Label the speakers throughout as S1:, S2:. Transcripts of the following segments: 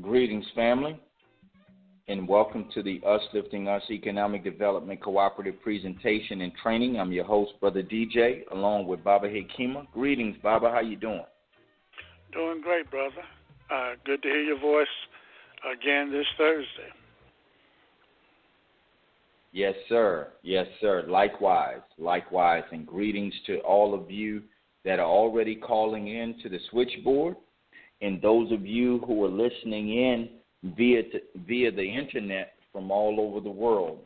S1: Greetings, family, and welcome to the Us Lifting Us Economic Development Cooperative presentation and training. I'm your host, Brother DJ, along with Baba Hekima. Greetings, Baba. How you doing?
S2: Doing great, brother. Good to hear your voice again this Thursday.
S1: Yes, sir. Yes, sir. Likewise. And greetings to all of you that are already calling in to the switchboard, and those of you who are listening in via the internet from all over the world.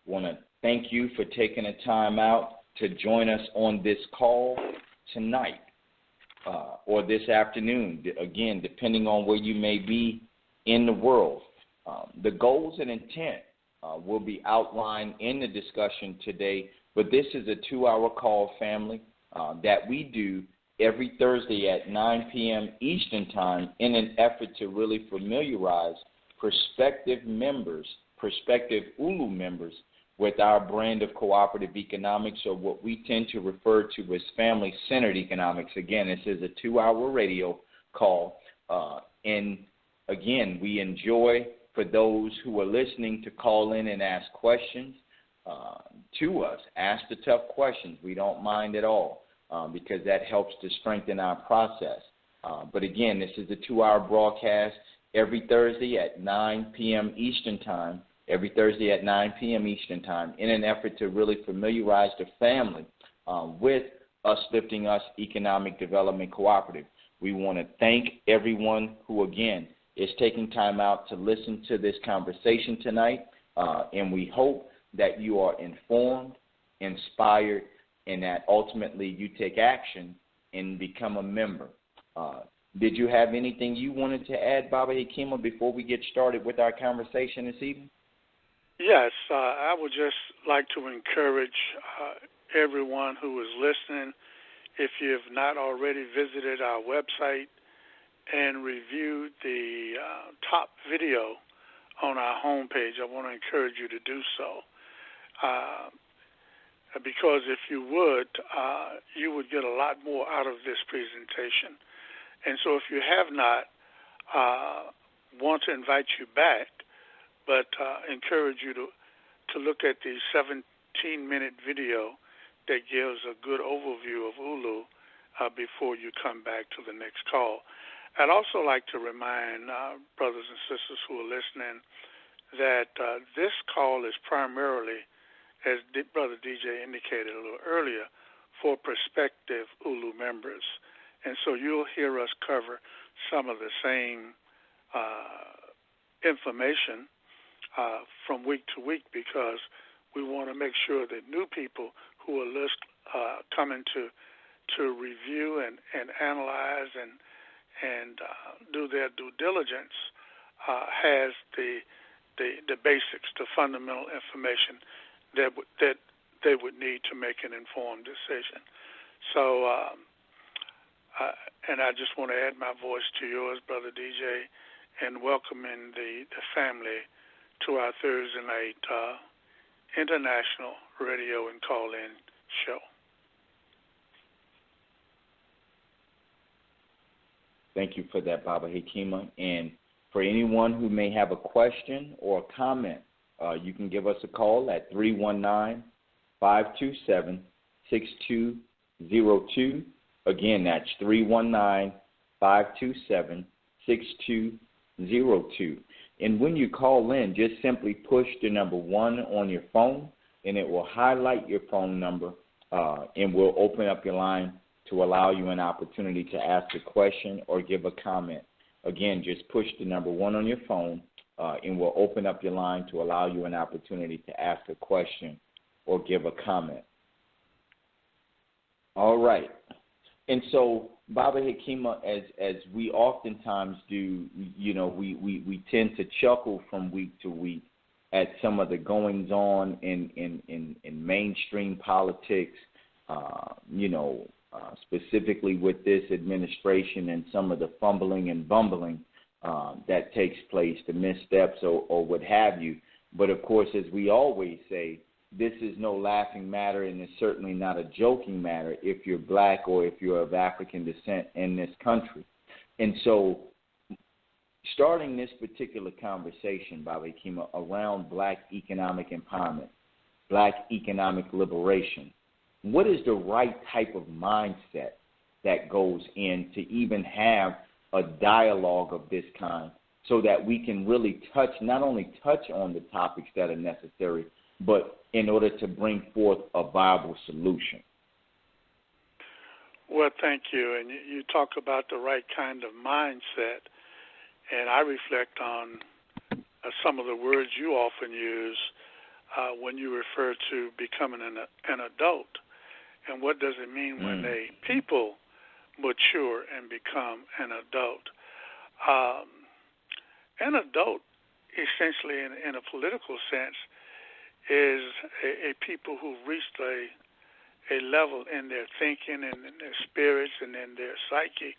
S1: I want to thank you for taking the time out to join us on this call tonight or this afternoon, again, depending on where you may be in the world. The goals and intent will be outlined in the discussion today, but this is a 2-hour call, family, that we do every Thursday at 9 p.m. Eastern Time in an effort to really familiarize prospective ULU members with our brand of cooperative economics, or what we tend to refer to as family-centered economics. Again, this is a 2-hour radio call, and again, we enjoy for those who are listening to call in and ask questions to us. Ask the tough questions. We don't mind at all. Because that helps to strengthen our process. But again, this is a 2-hour broadcast every Thursday at 9 p.m. Eastern Time, in an effort to really familiarize the family with Us Lifting Us Economic Development Cooperative. We want to thank everyone who, again, is taking time out to listen to this conversation tonight, and we hope that you are informed, inspired, and that ultimately you take action and become a member. Did you have anything you wanted to add, Baba Hekima, before we get started with our conversation this evening?
S2: Yes, I would just like to encourage everyone who is listening, if you have not already visited our website and reviewed the top video on our homepage, I want to encourage you to do so. Because if you would get a lot more out of this presentation. And so if you have not, want to invite you back, but encourage you to look at the 17-minute video that gives a good overview of ULU before you come back to the next call. I'd also like to remind brothers and sisters who are listening that this call is primarily, as Brother DJ indicated a little earlier, for prospective ULU members. And so you'll hear us cover some of the same information from week to week, because we want to make sure that new people who are coming to review and analyze and do their due diligence has the basics, the fundamental information that they would need to make an informed decision. So, and I just want to add my voice to yours, Brother DJ, and welcoming the family to our Thursday night international radio and call-in show.
S1: Thank you for that, Baba Hekima. And for anyone who may have a question or a comment, you can give us a call at 319-527-6202. Again, that's 319-527-6202. And when you call in, just simply push the number 1 on your phone, and it will highlight your phone number, and we'll open up your line to allow you an opportunity to ask a question or give a comment. Again, just push the number 1 on your phone, and we'll open up your line to allow you an opportunity to ask a question or give a comment. All right. And so, Baba Hekima, as we oftentimes do, we tend to chuckle from week to week at some of the goings-on in mainstream politics, specifically with this administration and some of the fumbling and bumbling that takes place, the missteps or what have you. But, of course, as we always say, this is no laughing matter, and it's certainly not a joking matter if you're black or if you're of African descent in this country. And so starting this particular conversation, Baba Kima, around black economic empowerment, black economic liberation, what is the right type of mindset that goes in to even have a dialogue of this kind so that we can really not only touch on the topics that are necessary, but in order to bring forth a viable solution?
S2: Well, thank you. And you talk about the right kind of mindset, and I reflect on some of the words you often use when you refer to becoming an adult. And what does it mean when a people mature and become an adult? An adult, essentially, in a political sense, is a people who've reached a level in their thinking and in their spirits and in their psyche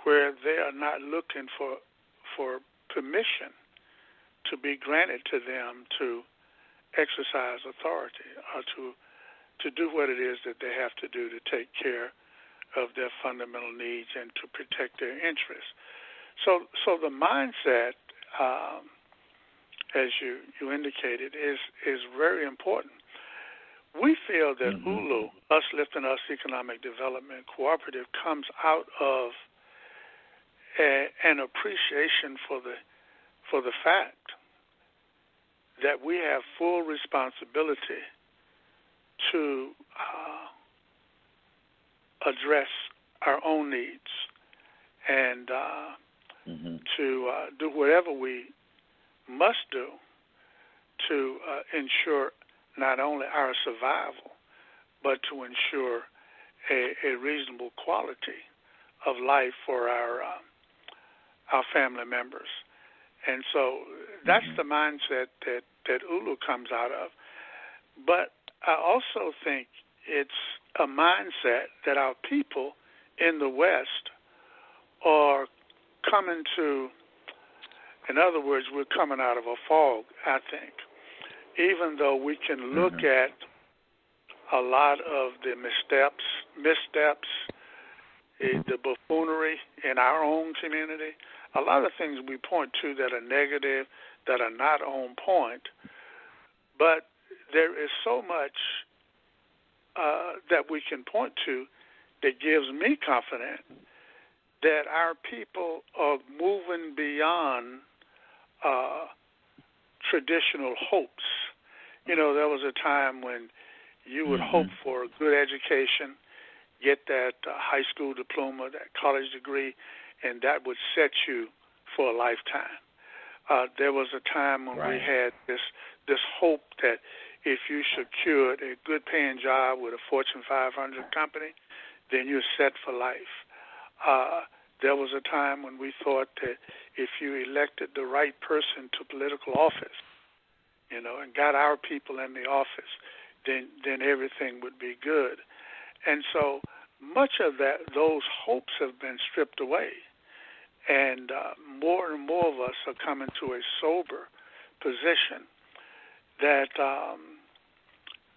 S2: where they are not looking for permission to be granted to them to exercise authority or to do what it is that they have to do to take care of their fundamental needs and to protect their interests. So the mindset, as you indicated, is very important. We feel that ULU, Us Lifting Us Economic Development Cooperative, comes out of an appreciation for the fact that we have full responsibility to address our own needs and to do whatever we must do to ensure not only our survival, but to ensure a reasonable quality of life for our family members. And so that's the mindset that ULU comes out of. But I also think it's a mindset that our people in the West are coming to. In other words, we're coming out of a fog, I think. Even though we can look at a lot of the missteps, the buffoonery in our own community, a lot of things we point to that are negative, that are not on point, but there is so much that we can point to that gives me confidence that our people are moving beyond traditional hopes. You know, there was a time when you would hope for a good education, get that high school diploma, that college degree, and that would set you for a lifetime. There was a time when we had this hope that if you secured a good-paying job with a Fortune 500 company, then you're set for life. There was a time when we thought that if you elected the right person to political office, you know, and got our people in the office, then everything would be good. And so much of those hopes have been stripped away, and more and more of us are coming to a sober position that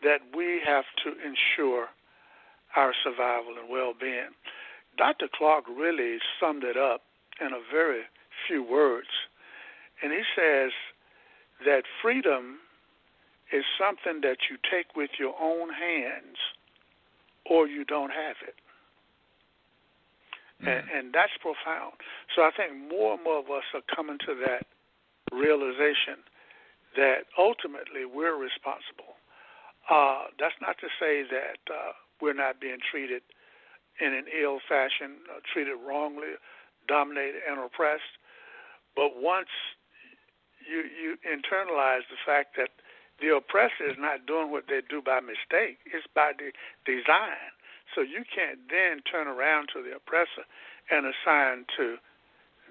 S2: that we have to ensure our survival and well-being. Dr. Clark really summed it up in a very few words, and he says that freedom is something that you take with your own hands or you don't have it. And that's profound. So I think more and more of us are coming to that realization that ultimately we're responsible. That's not to say that we're not being treated in an ill fashion, treated wrongly, dominated and oppressed. But once you internalize the fact that the oppressor is not doing what they do by mistake, it's by design. So you can't then turn around to the oppressor and assign to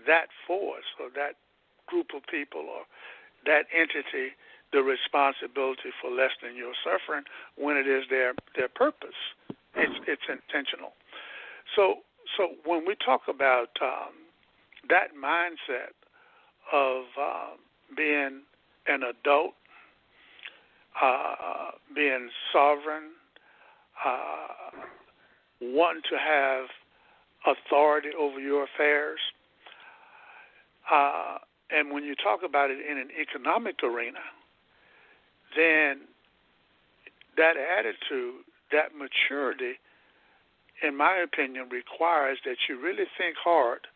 S2: that force or that group of people or that entity the responsibility for lessening your suffering when it is their purpose. It's intentional. So when we talk about that mindset of being an adult, being sovereign, wanting to have authority over your affairs, And when you talk about it in an economic arena, then that attitude, that maturity, in my opinion, requires that you really think hard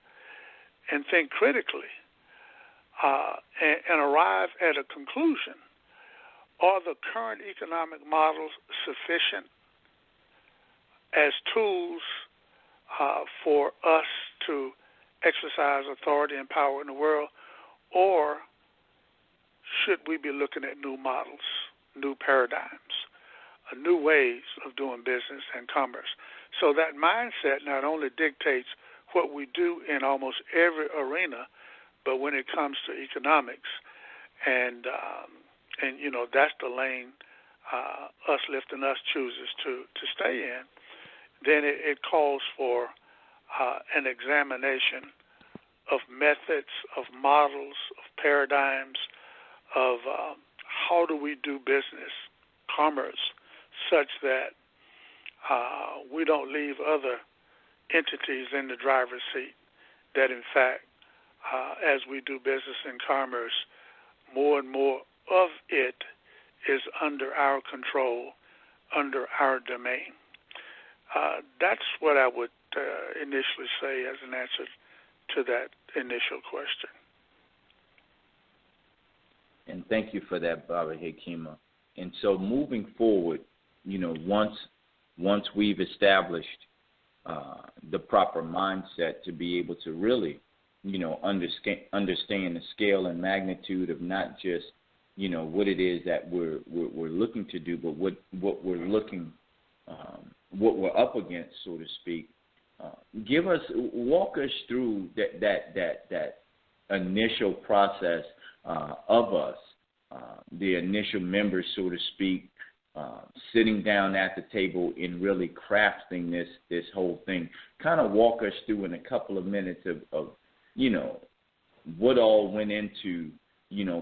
S2: and think critically and arrive at a conclusion. Are the current economic models sufficient as tools for us to exercise authority and power in the world, or should we be looking at new models, new paradigms, new ways of doing business and commerce? So that mindset not only dictates what we do in almost every arena, but when it comes to economics, and that's the lane us lifting us chooses to stay in, then it calls for an examination of methods, of models, of paradigms, of how do we do business, commerce, such that we don't leave other entities in the driver's seat, that in fact, as we do business in commerce, more and more of it is under our control, under our domain. That's what I would initially say as an answer to that initial question.
S1: And thank you for that, Baba Hekima. And so moving forward, once we've established the proper mindset to be able to really, understand the scale and magnitude of not just, what it is that we're looking to do, but what we're looking, what we're up against, so to speak. Walk us through that initial process of us, the initial members, so to speak, sitting down at the table and really crafting this whole thing. Kind of walk us through in a couple of minutes of what all went into,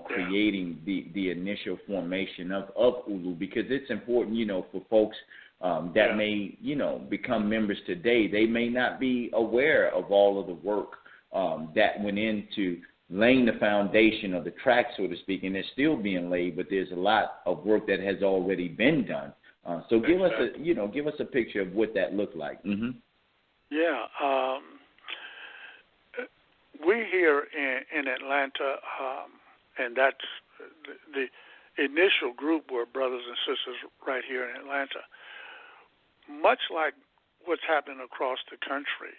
S1: creating the initial formation of ULU, because it's important, for folks that may, become members today. They may not be aware of all of the work that went into laying the foundation of the track, so to speak, and it's still being laid, but there's a lot of work that has already been done. So give us a picture of what that looked like. Mm-hmm.
S2: Yeah. We here in Atlanta, and that's the initial group were brothers and sisters right here in Atlanta. Much like what's happening across the country,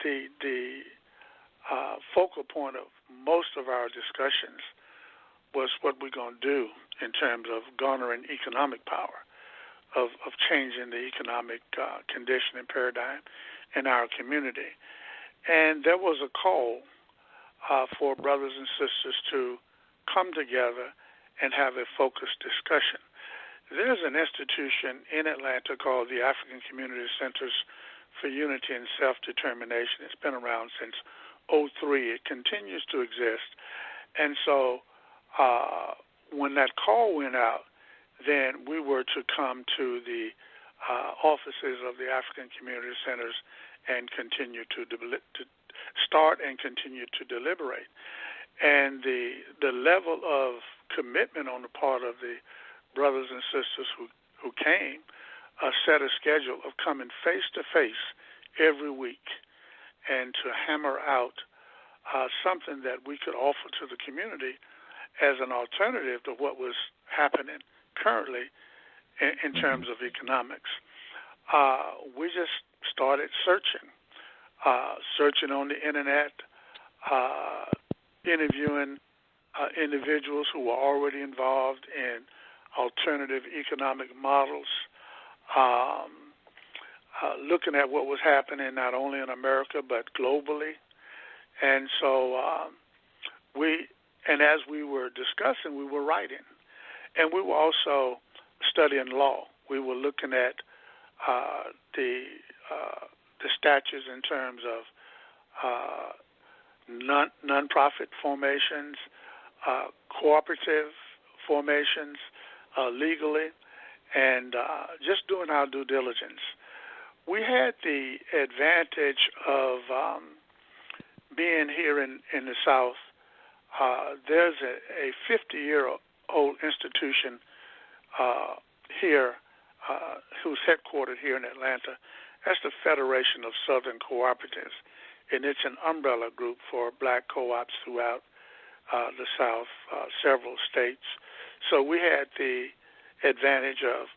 S2: the focal point of most of our discussions was what we're going to do in terms of garnering economic power, of changing the economic condition and paradigm in our community. And there was a call for brothers and sisters to come together and have a focused discussion. There's an institution in Atlanta called the African Community Centers for Unity and Self-Determination. It's been around since 2003. It continues to exist. And so when that call went out, then we were to come to the offices of the African Community Centers and continue to start and continue to deliberate. And the level of commitment on the part of the brothers and sisters who came set a schedule of coming face-to-face every week and to hammer out something that we could offer to the community as an alternative to what was happening currently in terms of economics. We just started searching on the internet, interviewing individuals who were already involved in alternative economic models, looking at what was happening not only in America but globally. And so as we were discussing, we were writing. And we were also studying law. We were looking at the statutes in terms of non-profit formations, cooperative formations, legally, and just doing our due diligence. We had the advantage of being here in the South, there's a 50-year-old institution here who's headquartered here in Atlanta. That's the Federation of Southern Cooperatives, and it's an umbrella group for black co-ops throughout the South, several states. So we had the advantage of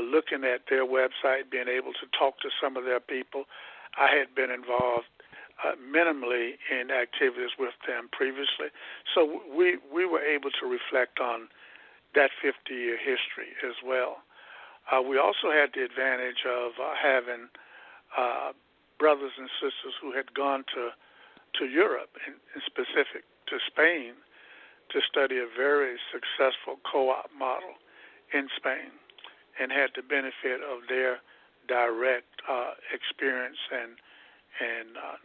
S2: looking at their website, being able to talk to some of their people. I had been involved minimally in activities with them previously, so we were able to reflect on that 50-year history as well. We also had the advantage of having brothers and sisters who had gone to Europe, in specific to Spain, to study a very successful co-op model in Spain, and had the benefit of their direct experience and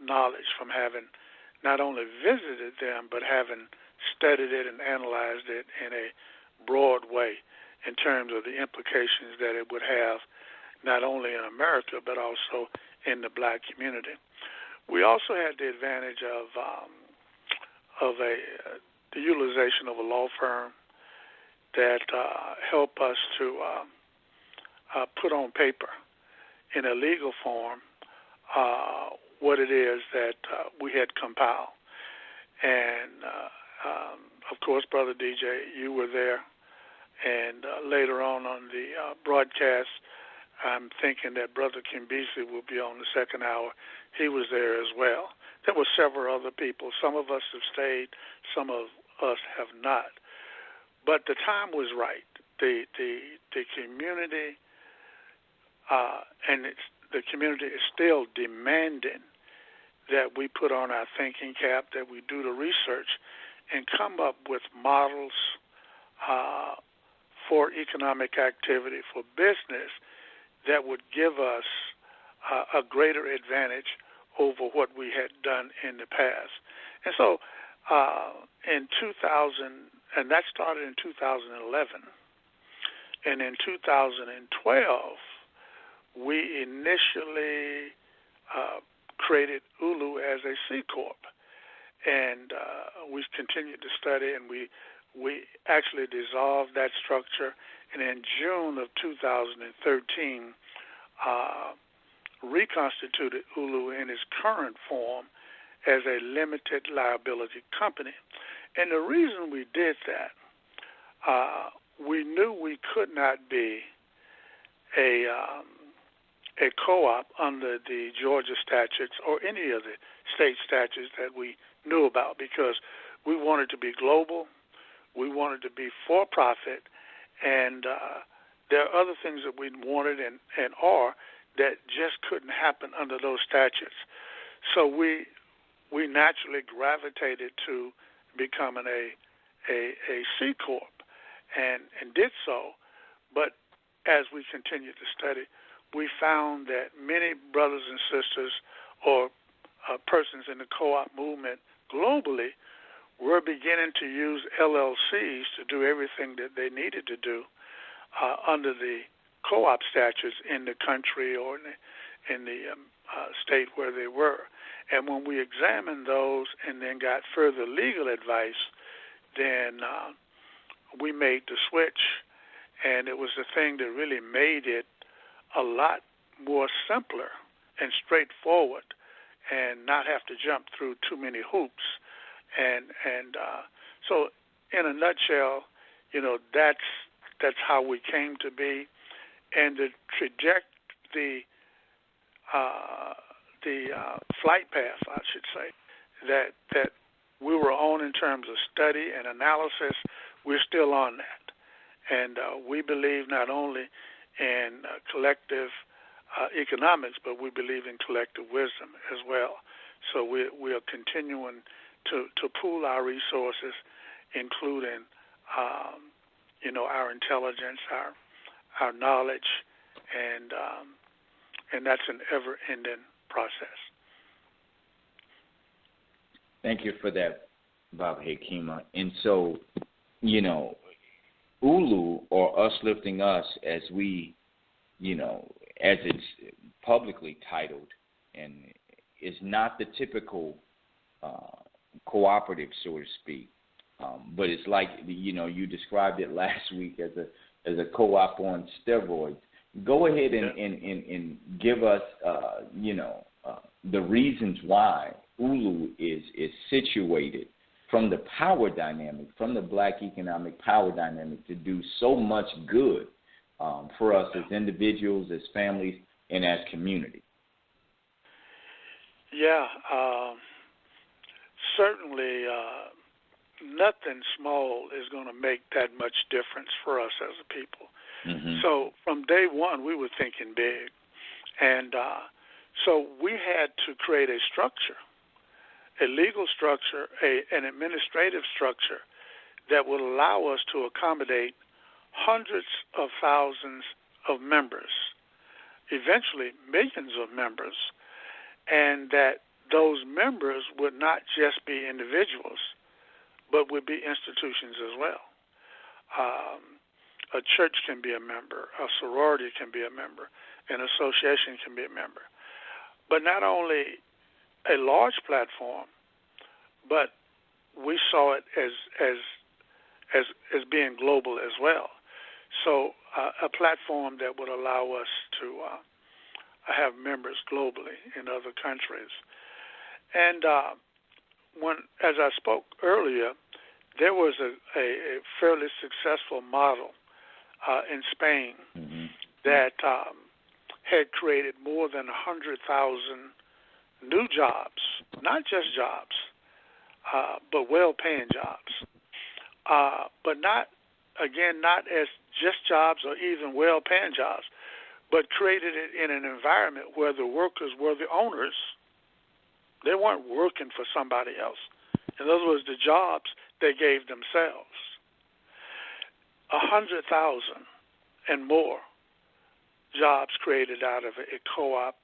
S2: knowledge from having not only visited them, but having studied it and analyzed it in a broad way in terms of the implications that it would have not only in America, but also in the black community. We also had the advantage of the utilization of a law firm that helped us to put on paper in a legal form what it is that we had compiled. And, of course, Brother DJ, you were there. And later on the broadcast, I'm thinking that Brother Kimbisi will be on the second hour. He was there as well. There were several other people. Some of us have stayed, some of us have not. But the time was right. The community the community is still demanding that we put on our thinking cap, that we do the research, and come up with models for economic activity, for business, that would give us a greater advantage over what we had done in the past. And so in 2000, and that started in 2011, and in 2012, we initially created ULU as a C Corp, and we continued to study, and we actually dissolved that structure, and in June of 2013, reconstituted ULU in its current form as a limited liability company. And the reason we did that, we knew we could not be a co-op under the Georgia statutes or any of the state statutes that we knew about, because we wanted to be global, we wanted to be for-profit, and there are other things that we wanted and are that just couldn't happen under those statutes. So we naturally gravitated to becoming a C Corp and did so. But as we continued to study, we found that many brothers and sisters or persons in the co-op movement globally were beginning to use LLCs to do everything that they needed to do under the co-op statutes in the country or in the state where they were. And when we examined those and then got further legal advice, then we made the switch. And it was the thing that really made it a lot more simpler and straightforward and not have to jump through too many hoops. And so in a nutshell, that's how we came to be. And the flight path, I should say, that we were on in terms of study and analysis, we're still on that. And we believe not only in collective economics, but we believe in collective wisdom as well. So we are continuing to pool our resources, including our intelligence, our knowledge, and that's an ever-ending process.
S1: Thank you for that, Bob Hakima. And so, ULU, or Us Lifting Us, as we, as it's publicly titled, and is not the typical cooperative, so to speak. But it's like, you described it last week as a co-op on steroids. Go ahead and give us, the reasons why ULU is situated from the power dynamic, from the black economic power dynamic, to do so much good for us as individuals, as families, and as community.
S2: Yeah, certainly nothing small is going to make that much difference for us as a people. Mm-hmm. So from day one, we were thinking big. And so we had to create a structure, a legal structure, an administrative structure that would allow us to accommodate hundreds of thousands of members, eventually millions of members, and that those members would not just be individuals, but would be institutions as well. A church can be a member, a sorority can be a member, an association can be a member. But not only a large platform, but we saw it as being global as well. So a platform that would allow us to have members globally in other countries. And as I spoke earlier, there was a fairly successful model in Spain that had created more than 100,000 new jobs, not just jobs, but well-paying jobs, but not as just jobs or even well-paying jobs, but created it in an environment where the workers were the owners. They weren't working for somebody else. In other words, the jobs they gave themselves. 100,000 and more jobs created out of a co-op.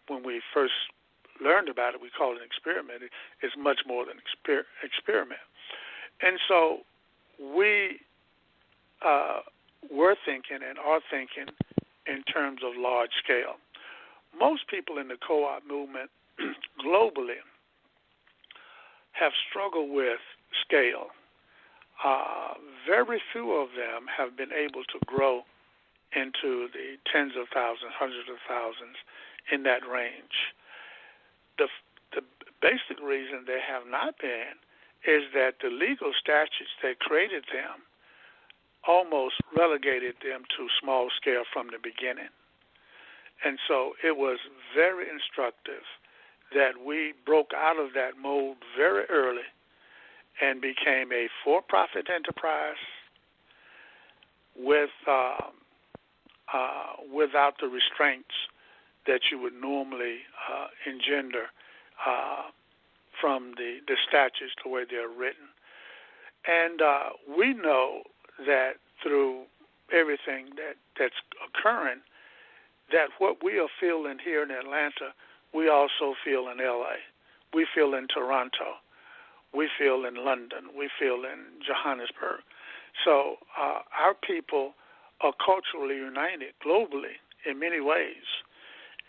S2: When we first learned about it, we called it an experiment. It's much more than experiment. And so we were thinking and are thinking in terms of large scale. Most people in the co-op movement globally have struggled with scale. Very few of them have been able to grow into the tens of thousands, hundreds of thousands, in that range. The basic reason they have not been is that the legal statutes that created them almost relegated them to small scale from the beginning. And so it was very instructive that we broke out of that mold very early and became a for-profit enterprise without the restraints that you would normally engender from the statutes the way they're written. And we know that through everything that's occurring, that what we are feeling here in Atlanta, we also feel in L.A., we feel in Toronto, we feel in London, we feel in Johannesburg. So our people are culturally united globally in many ways.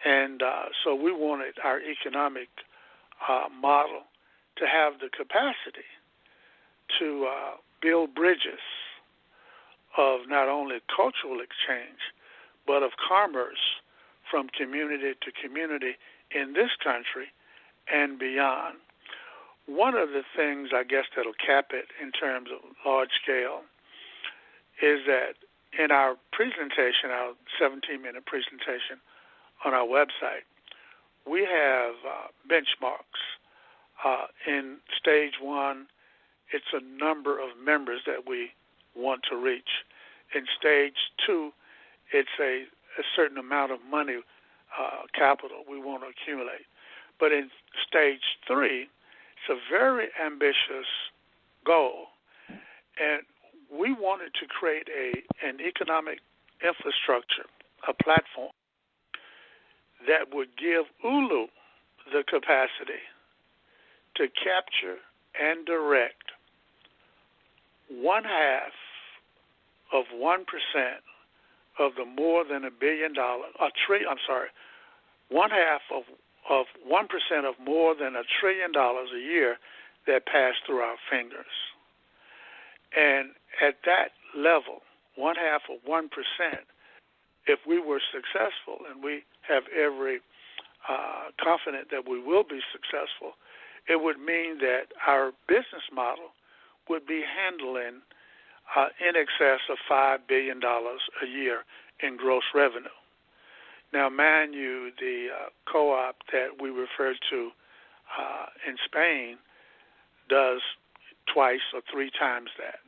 S2: And so we wanted our economic model to have the capacity to build bridges of not only cultural exchange, but of commerce from community to community in this country and beyond. One of the things, I guess, that'll cap it in terms of large scale is that in our presentation, our 17-minute presentation on our website, we have benchmarks. In stage one, it's a number of members that we want to reach. In stage two, it's a certain amount of money, capital we want to accumulate. But in stage three, it's a very ambitious goal. And we wanted to create an economic infrastructure, a platform that would give ULU the capacity to capture and direct 1/2 of 1% of the more than $1 billion, 1/2 of 1% of more than $1 trillion a year that pass through our fingers. And at that level, 0.5%, if we were successful, and we have every confident that we will be successful, it would mean that our business model would be handling in excess of $5 billion a year in gross revenue. Now, mind you, the co-op that we referred to in Spain does twice or three times that,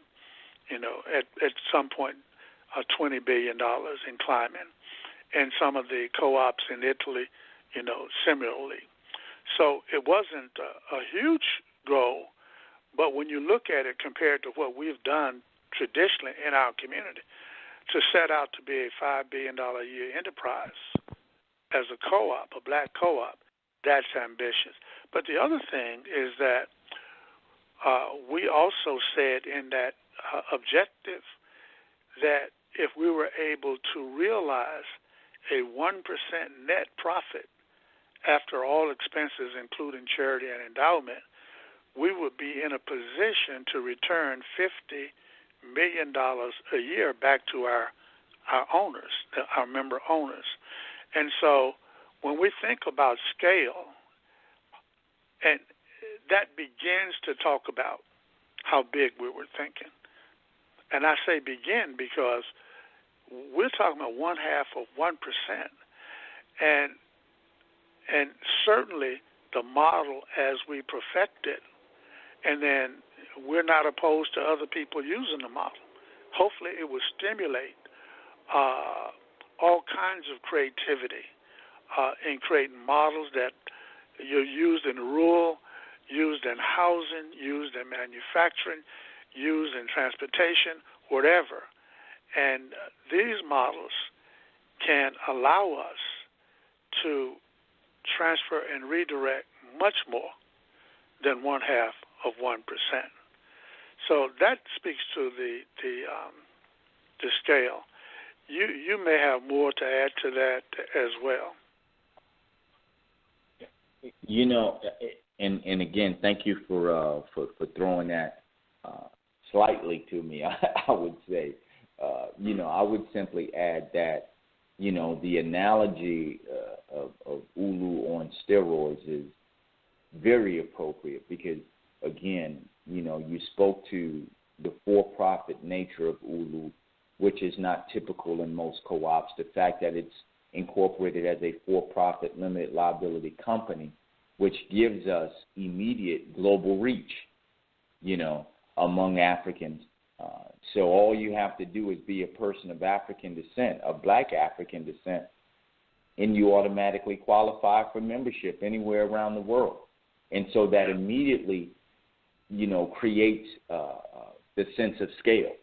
S2: at some point, $20 billion in climbing, and some of the co-ops in Italy, similarly. So it wasn't a huge goal, but when you look at it compared to what we've done traditionally in our community, to set out to be a $5 billion a year enterprise as a co-op, a black co-op, that's ambitious. But the other thing is that we also said in that objective that if we were able to realize a 1% net profit after all expenses, including charity and endowment, we would be in a position to return $50 million a year back to our owners, our member owners. And so when we think about scale, and that begins to talk about how big we were thinking. And I say begin because we're talking about 0.5%. And certainly the model as we perfect it, and then we're not opposed to other people using the model. Hopefully it will stimulate all kinds of creativity in creating models that you're used in rural, used in housing, used in manufacturing, used in transportation, whatever. And these models can allow us to transfer and redirect much more than 0.5%. So that speaks to the scale. You may have more to add to that as well.
S1: And again, thank you for throwing that slightly to me. I would say, I would simply add that, the analogy of ULU on steroids is very appropriate because, again, you spoke to the for-profit nature of ULU, which is not typical in most co-ops. The fact that it's incorporated as a for-profit limited liability company, which gives us immediate global reach, among Africans. So all you have to do is be a person of African descent, of black African descent, and you automatically qualify for membership anywhere around the world. And so that immediately, creates the sense of scale,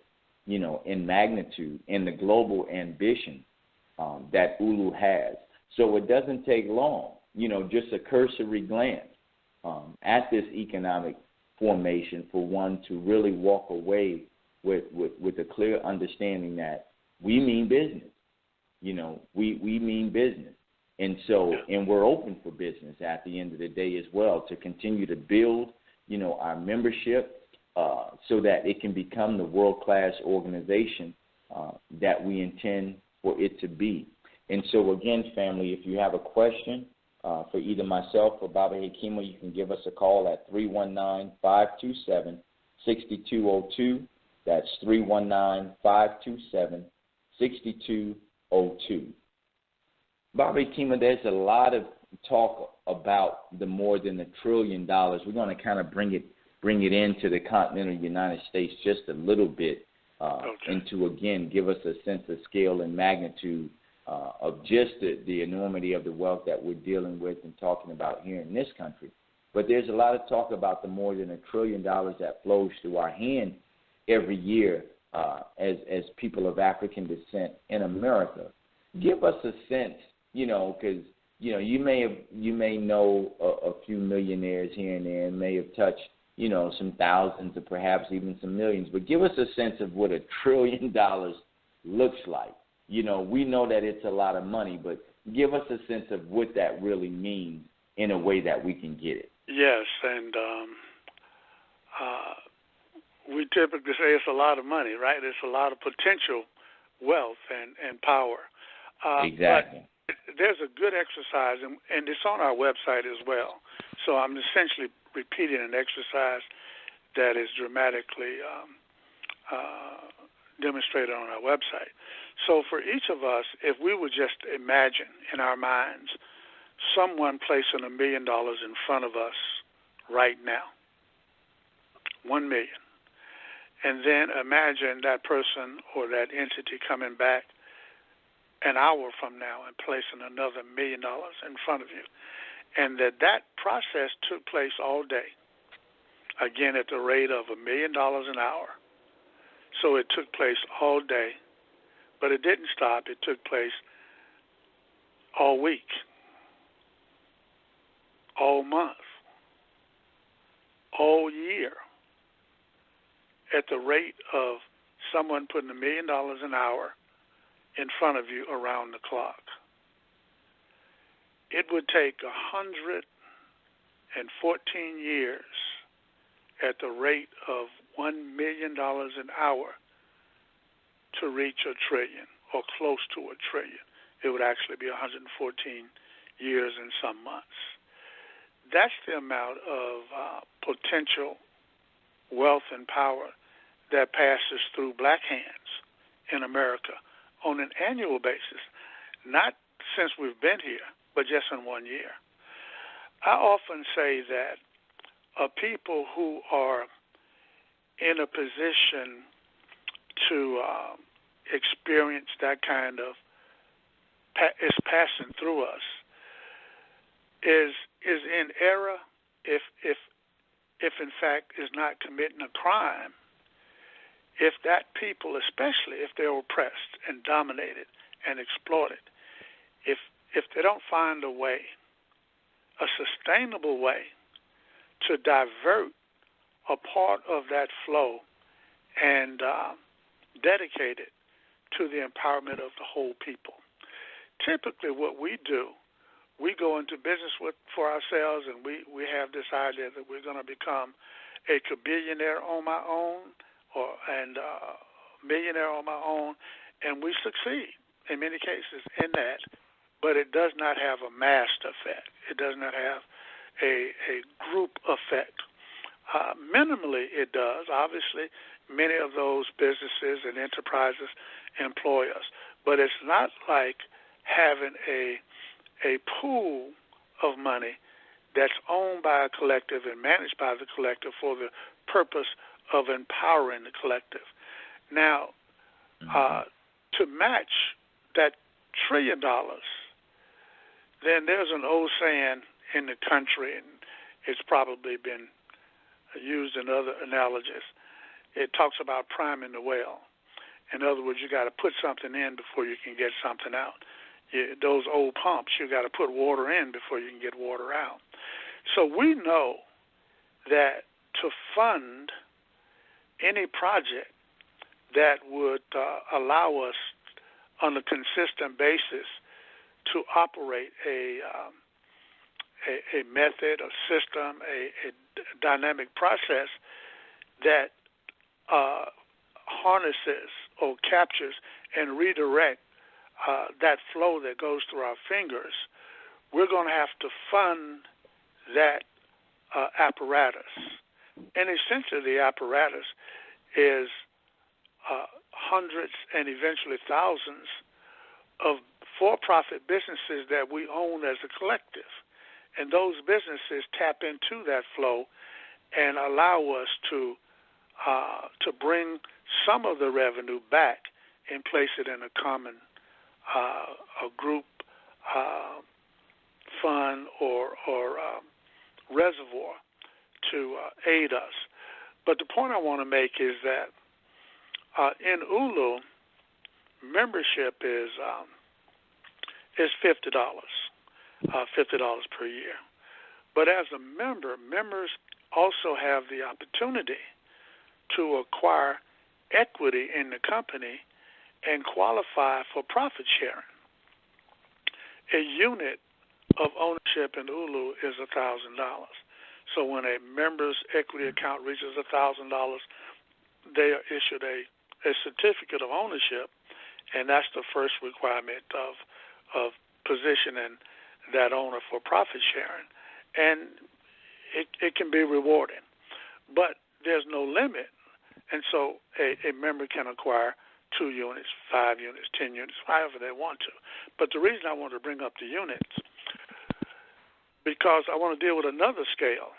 S1: in magnitude, and the global ambition that ULU has. So it doesn't take long, just a cursory glance at this economic formation for one to really walk away with a clear understanding that we mean business. We mean business. And so, and we're open for business at the end of the day as well to continue to build, our membership so that it can become the world-class organization that we intend for it to be. And so, again, family, if you have a question for either myself or Baba Hekima, you can give us a call at 319-527-6202. That's 319-527-6202. Baba Hekima, there's a lot of talk about the more than $1 trillion. We're going to kind of bring it into the continental United States just a little bit and to, again, give us a sense of scale and magnitude of just the enormity of the wealth that we're dealing with and talking about here in this country. But there's a lot of talk about the more than $1 trillion that flows through our hand every year as people of African descent in America. Give us a sense, because you may know a few millionaires here and there, and may have touched some thousands or perhaps even some millions. But give us a sense of what $1 trillion looks like. We know that it's a lot of money, but give us a sense of what that really means in a way that we can get it.
S2: Yes, and we typically say it's a lot of money, right? It's a lot of potential wealth and power.
S1: Exactly.
S2: But there's a good exercise, and it's on our website as well. So I'm essentially repeating an exercise that is dramatically demonstrated on our website. So for each of us, if we would just imagine in our minds someone placing $1 million in front of us right now, 1 million, and then imagine that person or that entity coming back an hour from now and placing another $1 million in front of you, and that process took place all day, again at the rate of $1 million an hour. So it took place all day, but it didn't stop. It took place all week, all month, all year, at the rate of someone putting $1 million an hour in front of you around the clock. It would take 114 years at the rate of $1 million an hour to reach $1 trillion, or close to $1 trillion. It would actually be 114 years and some months. That's the amount of potential wealth and power that passes through black hands in America on an annual basis, not since we've been here, but just in 1 year. I often say that people who are in a position to experience that kind of is passing through us is in error if in fact is not committing a crime, if that people, especially if they're oppressed and dominated and exploited, if they don't find a way, a sustainable way to divert a part of that flow and dedicate it to the empowerment of the whole people. Typically what we do, we go into business for ourselves, and we have this idea that we're going to become a billionaire on my own and millionaire on my own, and we succeed in many cases in that, but it does not have a mass effect. It does not have a group effect. Minimally it does. Obviously, many of those businesses and enterprises employ us, but it's not like having a pool of money that's owned by a collective and managed by the collective for the purpose of empowering the collective. Now, to match that $1 trillion, then there's an old saying in the country, and it's probably been used in other analogies. It talks about priming the well. In other words, you got to put something in before you can get something out. Those old pumps, you got to put water in before you can get water out. So we know that to fund any project that would allow us on a consistent basis to operate a method, a system, a dynamic process that harnesses or captures and redirects that flow that goes through our fingers, we're going to have to fund that apparatus. And essentially the apparatus is hundreds and eventually thousands of for-profit businesses that we own as a collective. And those businesses tap into that flow and allow us to bring some of the revenue back and place it in a common a group fund or reservoir to aid us. But the point I want to make is that in ULU, membership is $50, $50 per year. But as a member, members also have the opportunity to acquire equity in the company and qualify for profit sharing. A unit of ownership in ULU is $1,000. So when a member's equity account reaches $1,000, they are issued a certificate of ownership, and that's the first requirement of positioning that owner for profit sharing. And it can be rewarding, but there's no limit. And so a member can acquire 2 units, 5 units, 10 units, however they want to. But the reason I want to bring up the units, because I want to deal with another scale.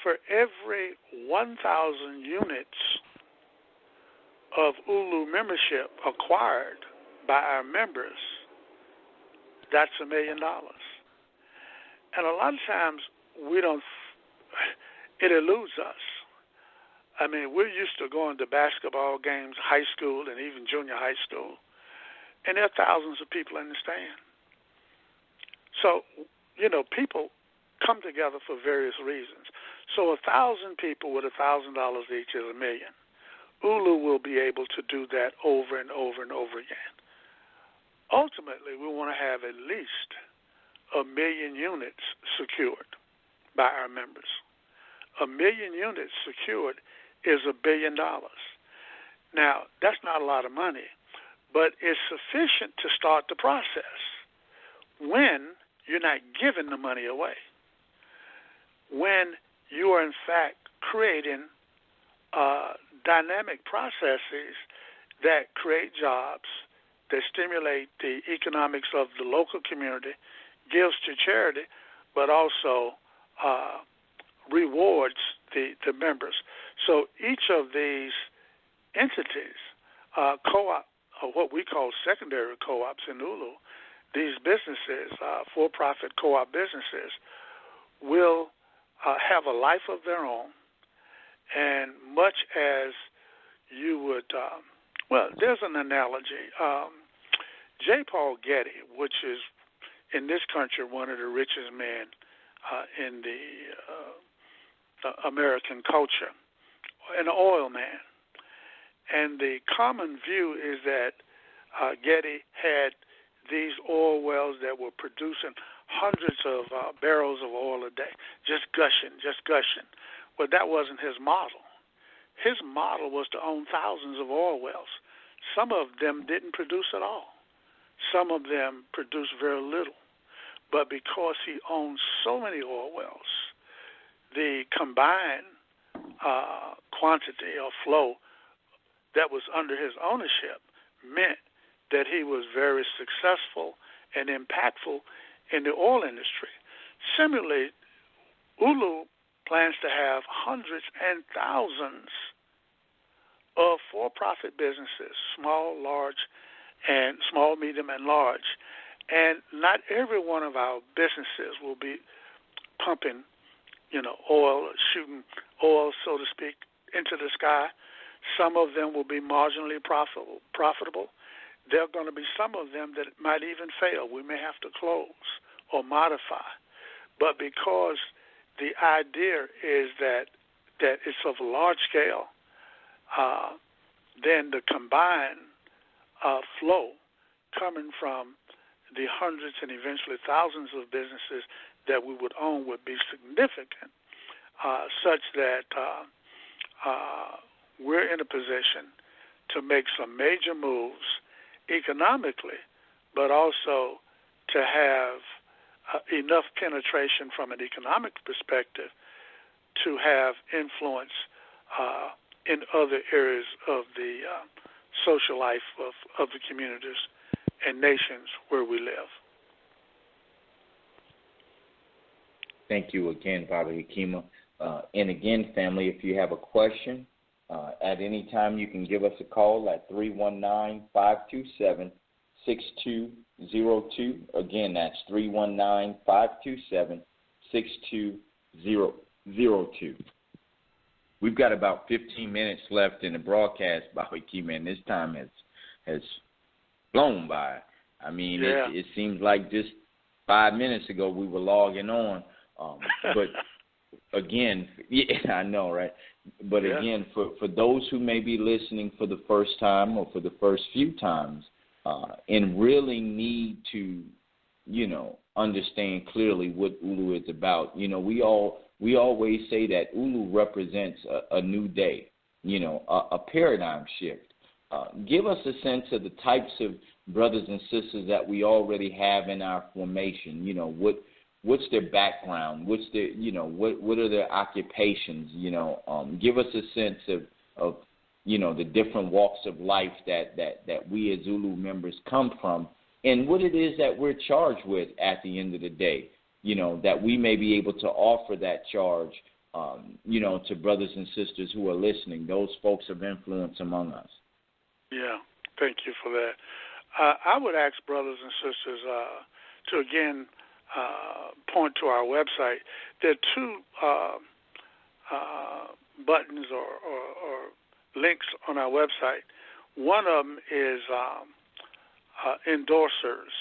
S2: For every 1,000 units of ULU membership acquired by our members, that's $1 million. And a lot of times it eludes us. I mean, we're used to going to basketball games, high school, and even junior high school, and there are thousands of people in the stand. So, people come together for various reasons. So 1,000 people with $1,000 each is $1 million. ULU will be able to do that over and over and over again. Ultimately, we want to have at least 1 million units secured by our members. 1 million units secured is $1 billion. Now, that's not a lot of money, but it's sufficient to start the process when you're not giving the money away. When you are, in fact, creating dynamic processes that create jobs, that stimulate the economics of the local community, gives to charity, but also rewards the members. So each of these entities, co-op, or what we call secondary co-ops in ULU, these businesses, for-profit co-op businesses, will have a life of their own. And much as you would, there's an analogy. J. Paul Getty, which is in this country one of the richest men in the American culture, an oil man. And the common view is that Getty had these oil wells that were producing hundreds of barrels of oil a day, just gushing. Well, that wasn't his model. His model was to own thousands of oil wells. Some of them didn't produce at all. Some of them produced very little. But because he owned so many oil wells, the combined quantity or flow that was under his ownership meant that he was very successful and impactful in the oil industry. Similarly, ULU plans to have hundreds and thousands of for-profit businesses, small, medium, and large. And not every one of our businesses will be pumping, oil, shooting oil, so to speak, into the sky. Some of them will be marginally profitable. There are going to be some of them that might even fail. We may have to close or modify. But because the idea is that it's of large scale, then the combined flow coming from the hundreds and eventually thousands of businesses that we would own would be significant, such that we're in a position to make some major moves economically, but also to have enough penetration from an economic perspective to have influence in other areas of the social life of the communities and nations where we live.
S1: Thank you again, Baba Hekima. And again, family, if you have a question, at any time you can give us a call at 319-527-6202. Again, that's 319-527-6202. We've got about 15 minutes left in the broadcast, Baba Hekima, and this time has flown by. I mean,
S2: yeah.
S1: It seems like just 5 minutes ago we were logging on. But again, yeah, I know, right? But
S2: yeah.
S1: again, for those who may be listening for the first time or for the first few times and really need to understand clearly what ULU is about. We always say that ULU represents a new day, a paradigm shift. Give us a sense of the types of brothers and sisters that we already have in our formation. What's their background? What's their, what are their occupations? Give us a sense of the different walks of life that we as Zulu members come from, and what it is that we're charged with at the end of the day, that we may be able to offer that charge, to brothers and sisters who are listening, those folks of influence among us.
S2: Yeah, thank you for that. I would ask brothers and sisters to, again, point to our website. There are two buttons or links on our website. One of them is endorsers.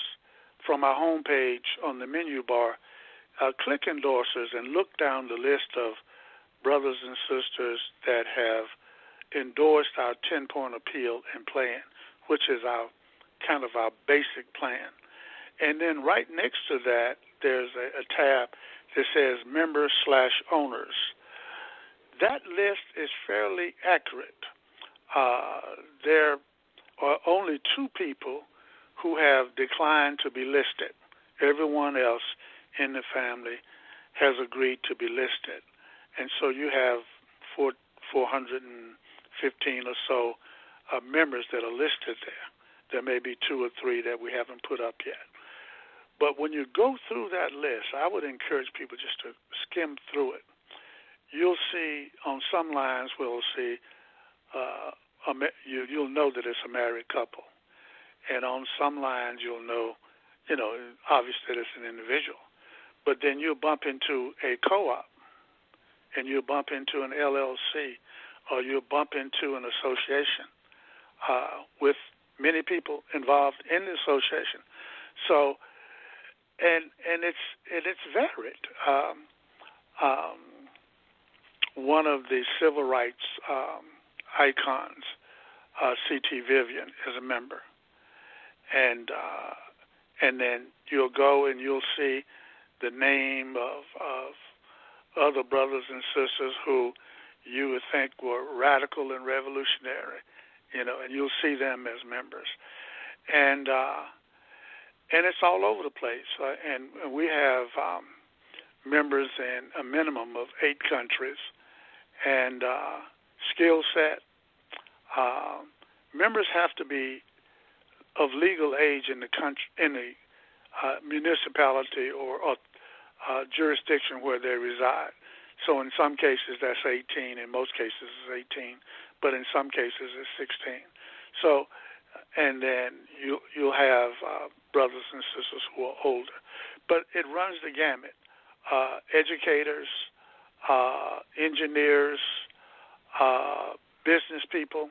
S2: From our homepage on the menu bar, click endorsers and look down the list of brothers and sisters that have endorsed our 10-point appeal and plan, which is our kind of our basic plan. And then right next to that, there's a tab that says members/owners. That list is fairly accurate. There are only 2 people who have declined to be listed. Everyone else in the family has agreed to be listed. And so you have 415 or so members that are listed there. There may be 2 or 3 that we haven't put up yet. But when you go through that list, I would encourage people just to skim through it. You'll see on some lines we'll see you'll know that it's a married couple. And on some lines you'll know, obviously it's an individual. But then you'll bump into a co-op, and you'll bump into an LLC, or you'll bump into an association with many people involved in the association. So, and it's varied. One of the civil rights icons, C.T. Vivian, is a member, and then you'll go and you'll see the name of other brothers and sisters who you would think were radical and revolutionary, and you'll see them as members, and it's all over the place. And we have members in a minimum of 8 countries, and skill set. Members have to be of legal age in the country, in the municipality or jurisdiction where they reside. So in some cases that's 18, in most cases it's 18, but in some cases it's 16. So, and then you'll have brothers and sisters who are older. But it runs the gamut. Educators, engineers, business people.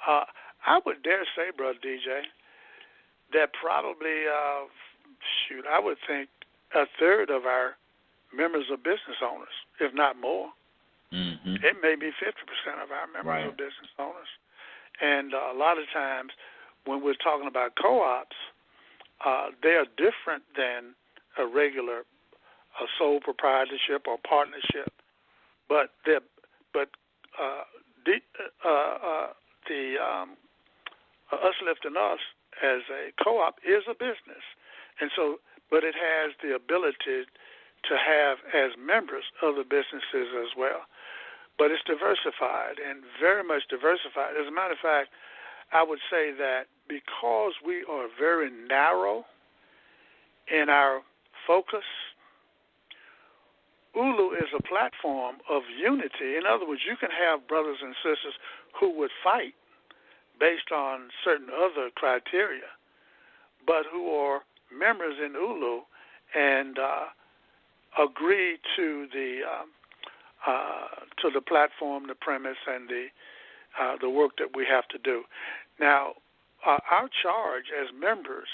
S2: I would dare say, Brother DJ, that probably, I would think a third of our members are business owners, if not more. Mm-hmm. It may be 50% of our members are business owners. And a lot of times when we're talking about co-ops, they are different than a regular sole proprietorship or partnership. But Us Lifting Us as a co-op is a business. And so, but it has the ability to have as members other businesses as well. But it's diversified and very much diversified. As a matter of fact, I would say that because we are very narrow in our focus, ULU is a platform of unity. In other words, you can have brothers and sisters who would fight based on certain other criteria, but who are members in ULU and agree to the platform, the premise, and the work that we have to do. Now, our charge as members,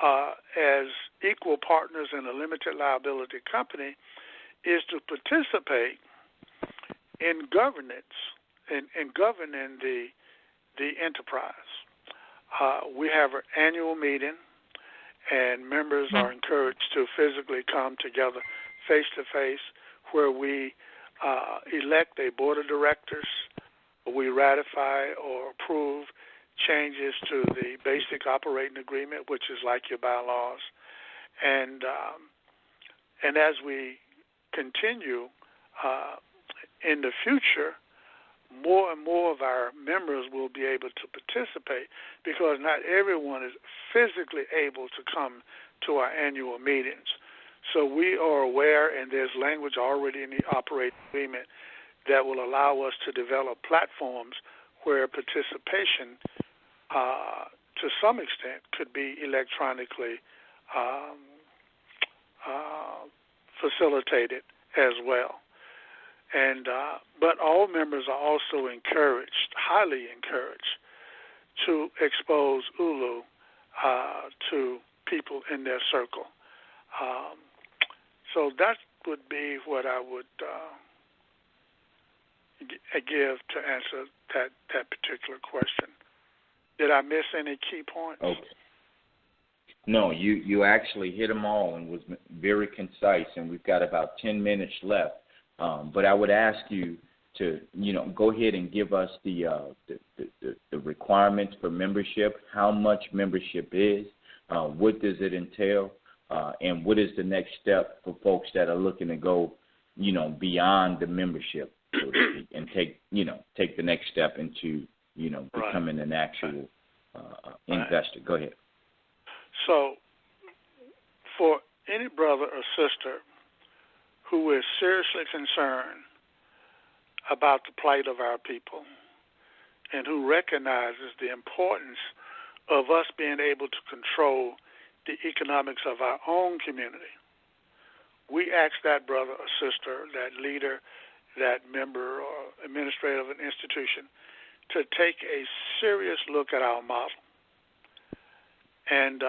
S2: as equal partners in a limited liability company, is to participate in governance and governing the enterprise. We have an annual meeting, and members are encouraged to physically come together face-to-face, where we elect a board of directors, we ratify or approve changes to the basic operating agreement, which is like your bylaws. And as we continue in the future, more and more of our members will be able to participate, because not everyone is physically able to come to our annual meetings. So we are aware, and there's language already in the operating agreement that will allow us to develop platforms where participation to some extent could be electronically facilitated as well. And but all members are also encouraged, highly encouraged, to expose ULU to people in their circle. So that would be what I would give to answer that particular question. Did I miss any key points?
S1: Okay. No, you actually hit them all and was very concise, and we've got about 10 minutes left. But I would ask you to, go ahead and give us the requirements for membership, how much membership is, what does it entail, and what is the next step for folks that are looking to go, beyond the membership, so to speak, and take the next step into, becoming an actual investor. Go ahead.
S2: So, for any brother or sister who is seriously concerned about the plight of our people and who recognizes the importance of us being able to control the economics of our own community, we ask that brother or sister, that leader, that member or administrator of an institution, to take a serious look at our model. And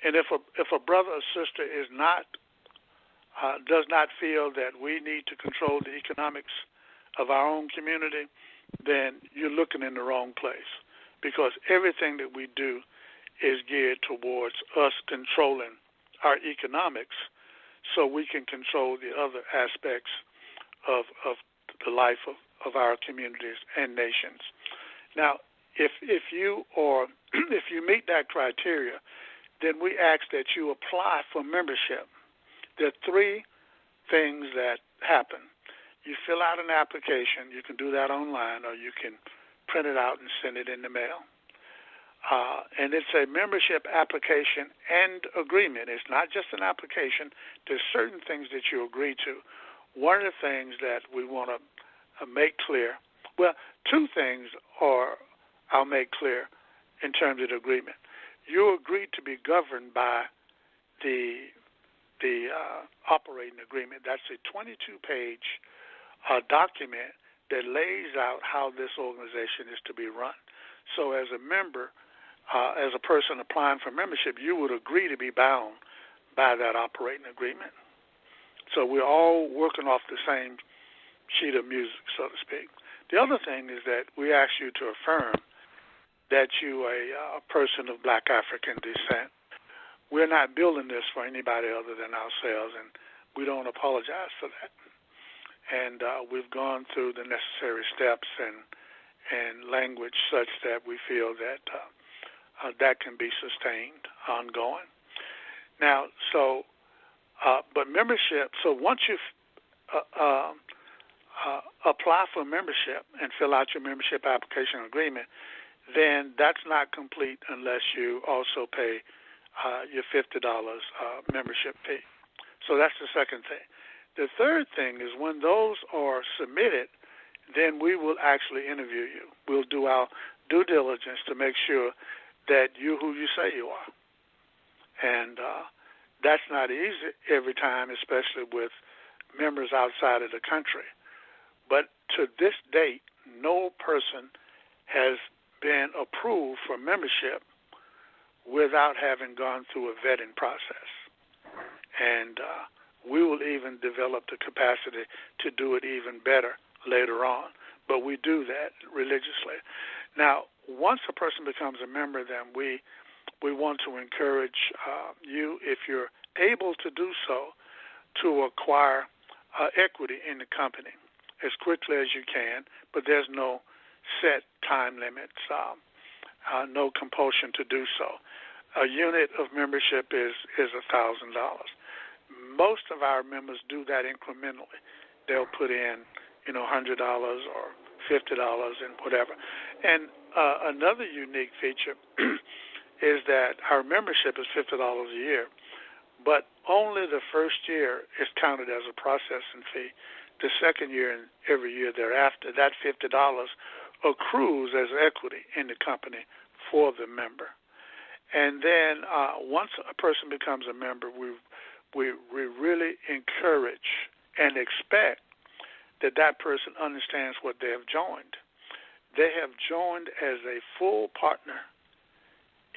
S2: if a brother or sister is not does not feel that we need to control the economics of our own community, then you're looking in the wrong place, because everything that we do is geared towards us controlling our economics so we can control the other aspects of the life of our communities and nations. Now, if you meet that criteria, then we ask that you apply for membership. There are three things that happen. You fill out an application. You can do that online, or you can print it out and send it in the mail. And it's a membership application and agreement. It's not just an application. There's certain things that you agree to. One of the things that we want to make clear, well, two things I'll make clear in terms of the agreement. You agree to be governed by the operating agreement. That's a 22-page document that lays out how this organization is to be run. So as a member, as a person applying for membership, you would agree to be bound by that operating agreement. So we're all working off the same sheet of music, so to speak. The other thing is that we ask you to affirm that you are a person of Black African descent. We're not building this for anybody other than ourselves, and we don't apologize for that. And we've gone through the necessary steps and language such that we feel that that can be sustained ongoing. Now, but membership, so once you apply for membership and fill out your membership application agreement, then that's not complete unless you also pay your $50 membership fee. So that's the second thing. The third thing is when those are submitted, then we will actually interview you. We'll do our due diligence to make sure that you're who you say you are. And that's not easy every time, especially with members outside of the country. But to this date, no person has been approved for membership without having gone through a vetting process. And we will even develop the capacity to do it even better later on. But we do that religiously. Now, once a person becomes a member, then we we want to encourage you, if you're able to do so, to acquire equity in the company as quickly as you can, but there's no set time limits, no compulsion to do so. A unit of membership is $1,000. Most of our members do that incrementally. They'll put in, $100 or $50 and whatever. And another unique feature is that our membership is $50 a year, but only the first year is counted as a processing fee. The second year and every year thereafter, that $50 accrues as equity in the company for the member. And then once a person becomes a member, we really encourage and expect that person understands what they have joined. They have joined as a full partner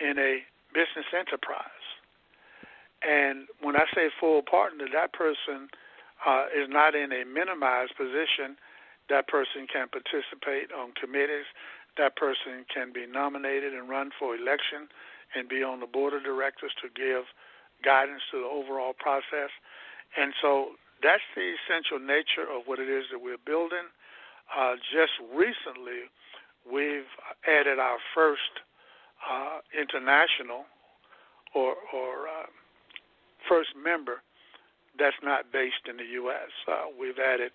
S2: in a business enterprise. And when I say full partner, that person is not in a minimized position. That person can participate on committees. That person can be nominated and run for election and be on the board of directors to give guidance to the overall process. And so that's the essential nature of what it is that we're building. Just recently, we've added our first international or first member that's not based in the U.S. We've added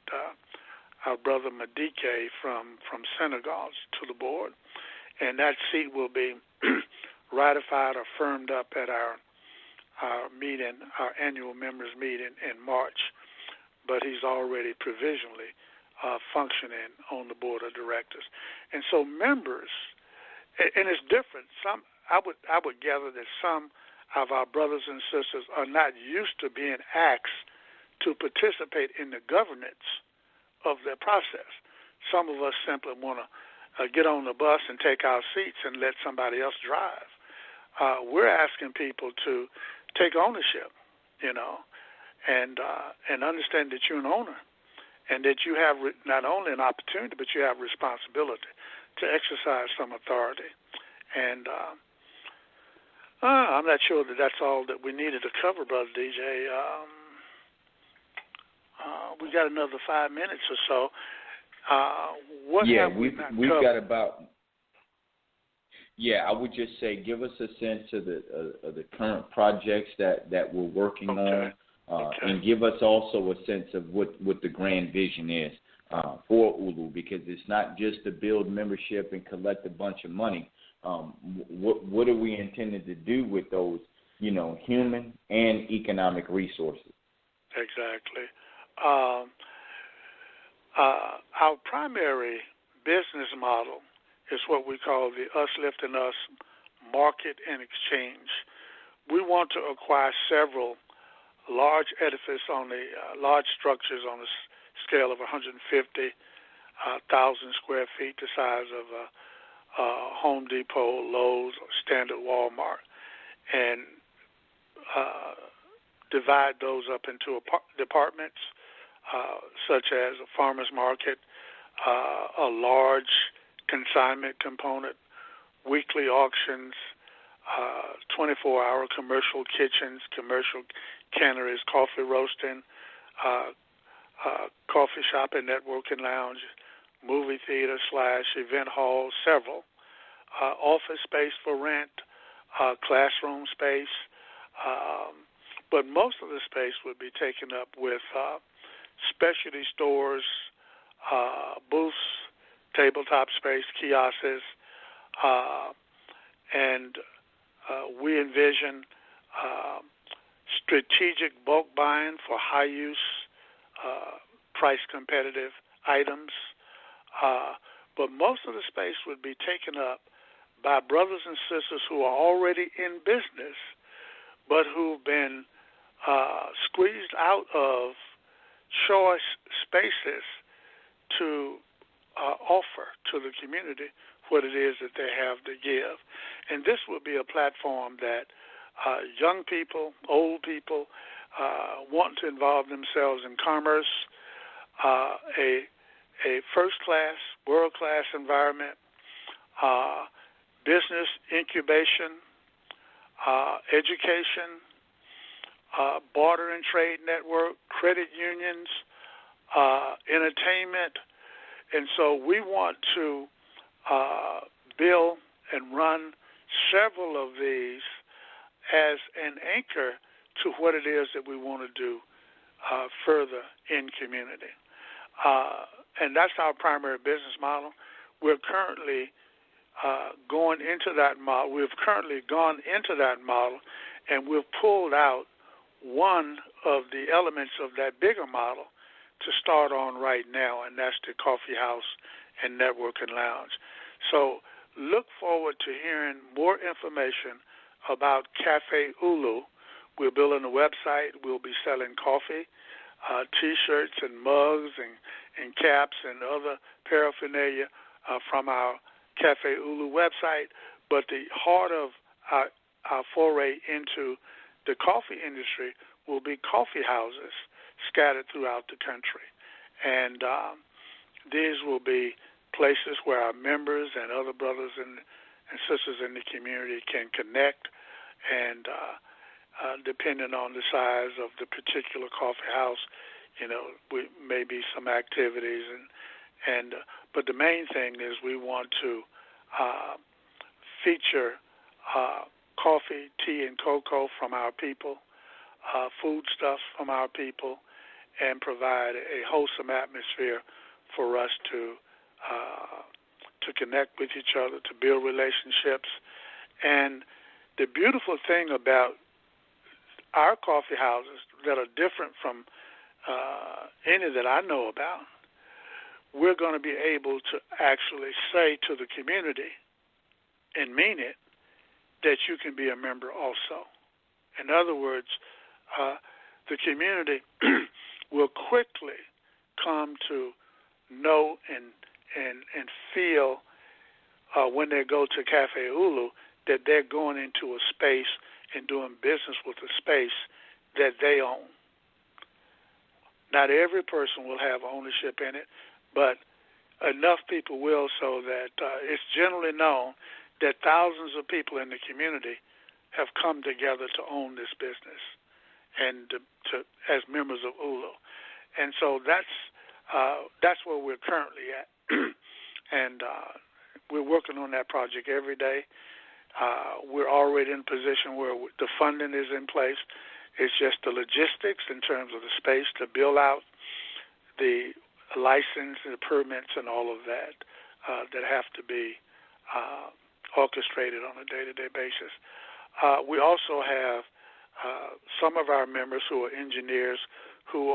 S2: our brother Madike from Senegal to the board, and that seat will be ratified or firmed up at our meeting, our annual members meeting in March. But he's already provisionally functioning on the board of directors. And so members, and it's different. I would gather that some of our brothers and sisters are not used to being asked to participate in the governance of their process. Some of us simply want to get on the bus and take our seats and let somebody else drive. We're asking people to take ownership, and understand that you're an owner and that you have not only an opportunity, but you have responsibility to exercise some authority. And I'm not sure that that's all that we needed to cover, Brother DJ. We got another 5 minutes or so.
S1: We've got about. Yeah, I would just say give us a sense of the current projects that we're working on, and give us also a sense of what the grand vision is for ULU, because it's not just to build membership and collect a bunch of money. What are we intended to do with those, human and economic resources?
S2: Exactly. Our primary business model is what we call the Us Lifting Us market and exchange. We want to acquire several large edifices large structures on a scale of 150,000 square feet, the size of Home Depot, Lowe's, or Standard Walmart, and divide those up into departments, such as a farmer's market, a large consignment component, weekly auctions, 24-hour commercial kitchens, commercial canneries, coffee roasting, coffee shop and networking lounge, movie theater / event hall, several, office space for rent, classroom space, but most of the space would be taken up with specialty stores, booths, tabletop space, kiosks, and we envision strategic bulk buying for high-use, price-competitive items. But most of the space would be taken up by brothers and sisters who are already in business, but who've been squeezed out of choice spaces to offer to the community what it is that they have to give. And this would be a platform that young people, old people want to involve themselves in commerce, a first-class, world-class environment, business incubation, education, barter and trade network, credit unions, entertainment. And so we want to build and run several of these as an anchor to what it is that we want to do further in community. And that's our primary business model. We're currently going into that model. We've currently gone into that model, and we've pulled out one of the elements of that bigger model to start on right now, and that's the coffee house and network and lounge. So look forward to hearing more information about Cafe ULU. We're building a website. We'll be selling coffee, T-shirts and mugs and caps and other paraphernalia from our Cafe ULU website. But the heart of our foray into the coffee industry will be coffee houses scattered throughout the country. And these will be places where our members and other brothers and sisters in the community can connect, and depending on the size of the particular coffee house, we may be some activities, but the main thing is we want to feature coffee, tea, and cocoa from our people, foodstuffs from our people, and provide a wholesome atmosphere for us to connect with each other, to build relationships. And the beautiful thing about our coffee houses that are different from any that I know about, we're going to be able to actually say to the community and mean it that you can be a member also. In other words, the community will quickly come to know and feel when they go to Cafe ULU that they're going into a space and doing business with a space that they own. Not every person will have ownership in it, but enough people will so that it's generally known that thousands of people in the community have come together to own this business and to as members of ULU. And so that's where we're currently at. And we're working on that project every day. We're already in a position where the funding is in place. It's just the logistics in terms of the space to build out the license and the permits and all of that that have to be orchestrated on a day-to-day basis. We also have some of our members who are engineers who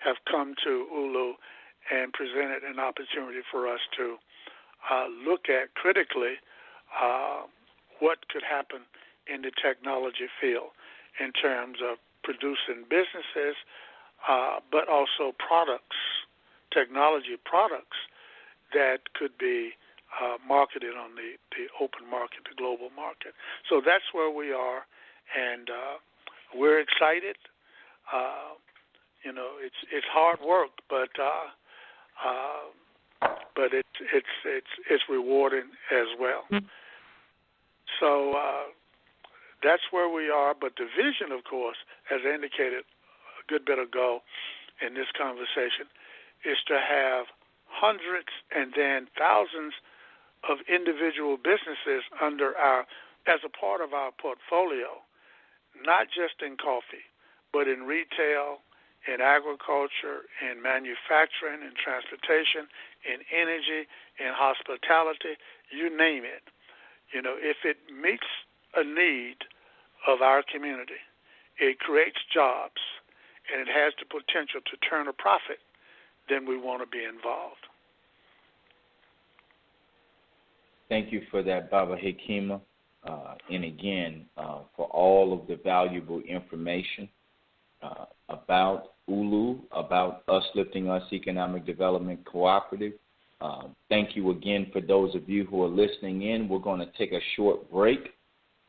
S2: have come to ULU and presented an opportunity for us to look at critically what could happen in the technology field in terms of producing businesses, but also products, technology products that could be marketed on the open market, the global market. So that's where we are, and we're excited. It's hard work, but it's rewarding as well. So that's where we are. But the vision, of course, as I indicated a good bit ago in this conversation, is to have hundreds and then thousands of individual businesses as a part of our portfolio, not just in coffee, but in retail, in agriculture, in manufacturing, in transportation, in energy, in hospitality, you name it. If it meets a need of our community, it creates jobs, and it has the potential to turn a profit, then we want to be involved.
S1: Thank you for that, Baba Hekima, and again, for all of the valuable information about ULU, about Us Lifting Us Economic Development Cooperative. Thank you again for those of you who are listening in. We're going to take a short break,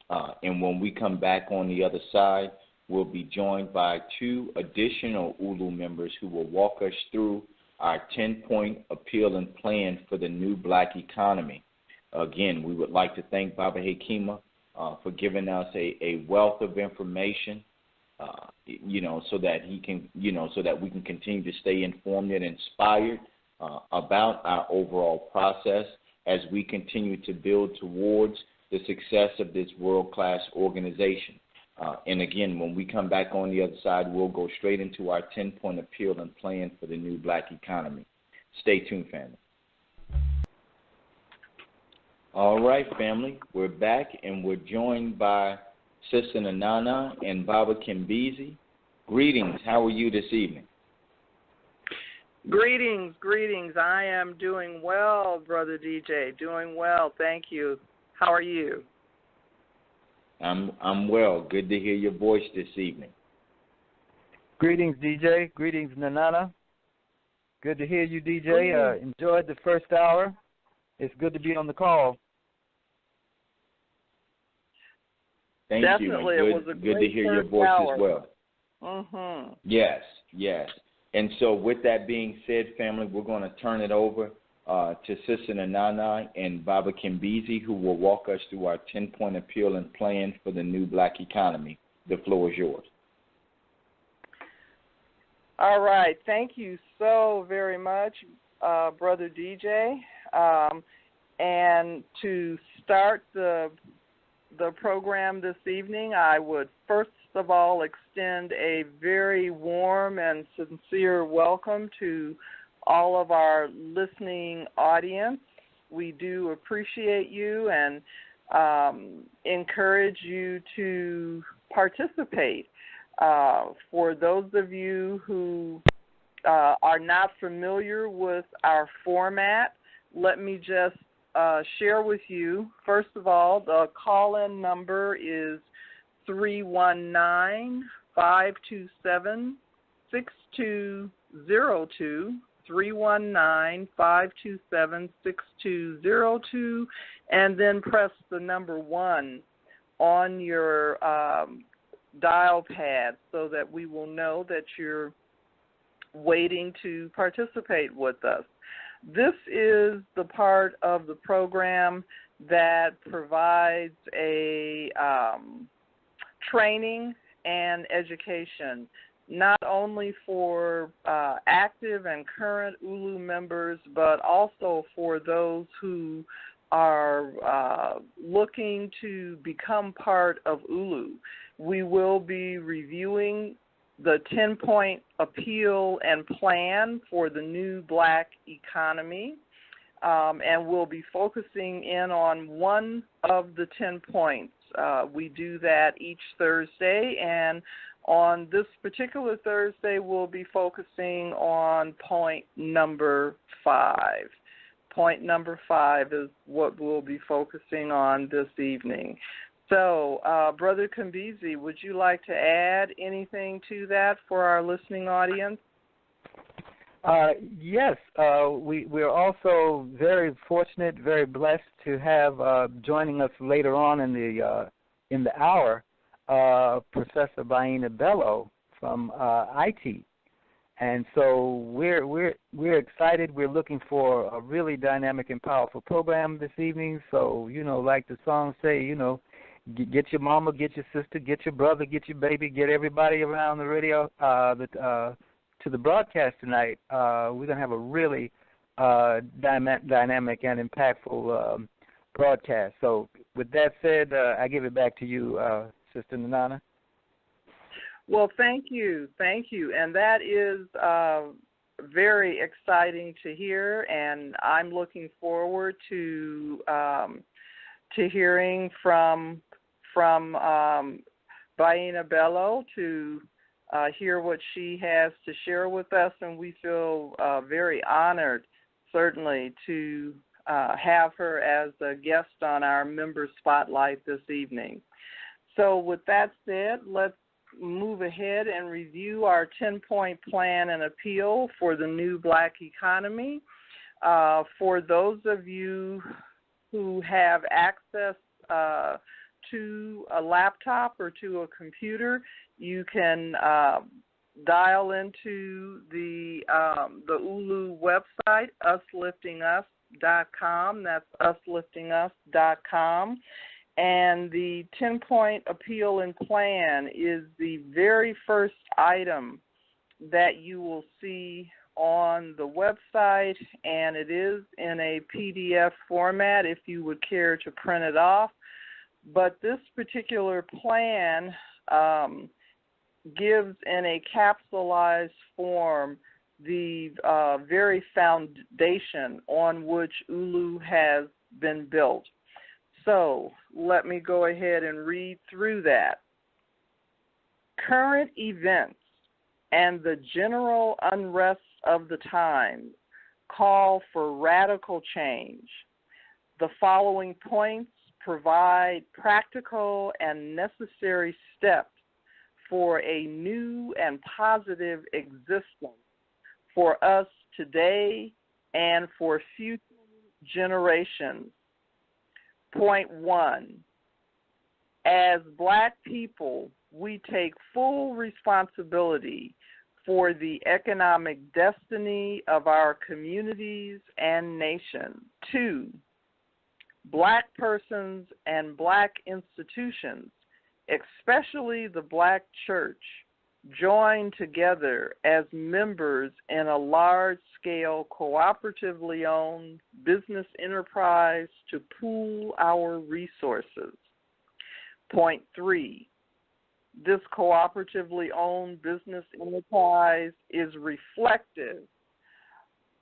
S1: and when we come back on the other side, we'll be joined by 2 additional ULU members who will walk us through our 10-point appeal and plan for the new black economy. Again, we would like to thank Baba Hekima for giving us a wealth of information, so that he can, so that we can continue to stay informed and inspired about our overall process as we continue to build towards the success of this world-class organization. And again, when we come back on the other side, we'll go straight into our 10-point appeal and plan for the new black economy. Stay tuned, family. All right, family, we're back, and we're joined by Sister Nanana and Baba Kimbizi. Greetings. How are you this evening?
S3: Greetings. I am doing well, Brother DJ. Doing well, thank you. How are you?
S1: I'm well. Good to hear your voice this evening.
S4: Greetings, DJ. Greetings, Nanana. Good to hear you, DJ. Enjoyed the first hour. It's good to be on the call.
S1: Thank
S3: Definitely,
S1: you.
S3: it was a
S1: good
S3: great
S1: to hear your
S3: first
S1: voice
S3: hour.
S1: as well.
S3: Mm-hmm.
S1: Yes. And so with that being said, family, we're going to turn it over to Sister Nanana and Baba Kimbizi, who will walk us through our 10-point appeal and plan for the new black economy. The floor is yours.
S3: All right. Thank you so very much, Brother DJ. And to start the program this evening, I would first of all extend a very warm and sincere welcome to all of our listening audience. We do appreciate you and encourage you to participate. For those of you who are not familiar with our format, let me just share with you, first of all, the call-in number is 319-527-6202, 319-527-6202, and then press the number 1 on your dial pad so that we will know that you're waiting to participate with us. This is the part of the program that provides a training and education, not only for active and current ULU members, but also for those who are looking to become part of ULU. We will be reviewing the 10-point appeal and plan for the new black economy, and we'll be focusing in on one of the 10 points. We do that each Thursday, and on this particular Thursday, we'll be focusing on point number 5. Point number 5 is what we'll be focusing on this evening. So, Brother Kimbizi, would you like to add anything to that for our listening audience?
S4: Yes. We're also very fortunate, very blessed to have joining us later on in the hour, Professor Baina Bello from IT. And so we're excited. We're looking for a really dynamic and powerful program this evening. So, like the song say, get your mama, get your sister, get your brother, get your baby, get everybody around the radio to the broadcast tonight. We're going to have a really dynamic and impactful broadcast. So with that said, I give it back to you, Sister Nanana.
S3: Well, thank you. And that is very exciting to hear, and I'm looking forward to hearing from Baina Bello to hear what she has to share with us, and we feel very honored, certainly, to have her as a guest on our member spotlight this evening. So with that said, let's move ahead and review our 10-point plan and appeal for the new black economy. For those of you who have access to a laptop or to a computer, you can dial into the ULU website, usliftingus.com. That's usliftingus.com. And the 10-point appeal and plan is the very first item that you will see on the website, and it is in a PDF format if you would care to print it off. But this particular plan gives in a capsulized form the very foundation on which ULU has been built. So let me go ahead and read through that. Current events and the general unrest of the times call for radical change. The following points provide practical and necessary steps for a new and positive existence for us today and for future generations. Point 1, as Black people, we take full responsibility for the economic destiny of our communities and nation. 2, Black persons and Black institutions, especially the Black church, join together as members in a large-scale, cooperatively owned business enterprise to pool our resources. Point 3, this cooperatively owned business enterprise is reflective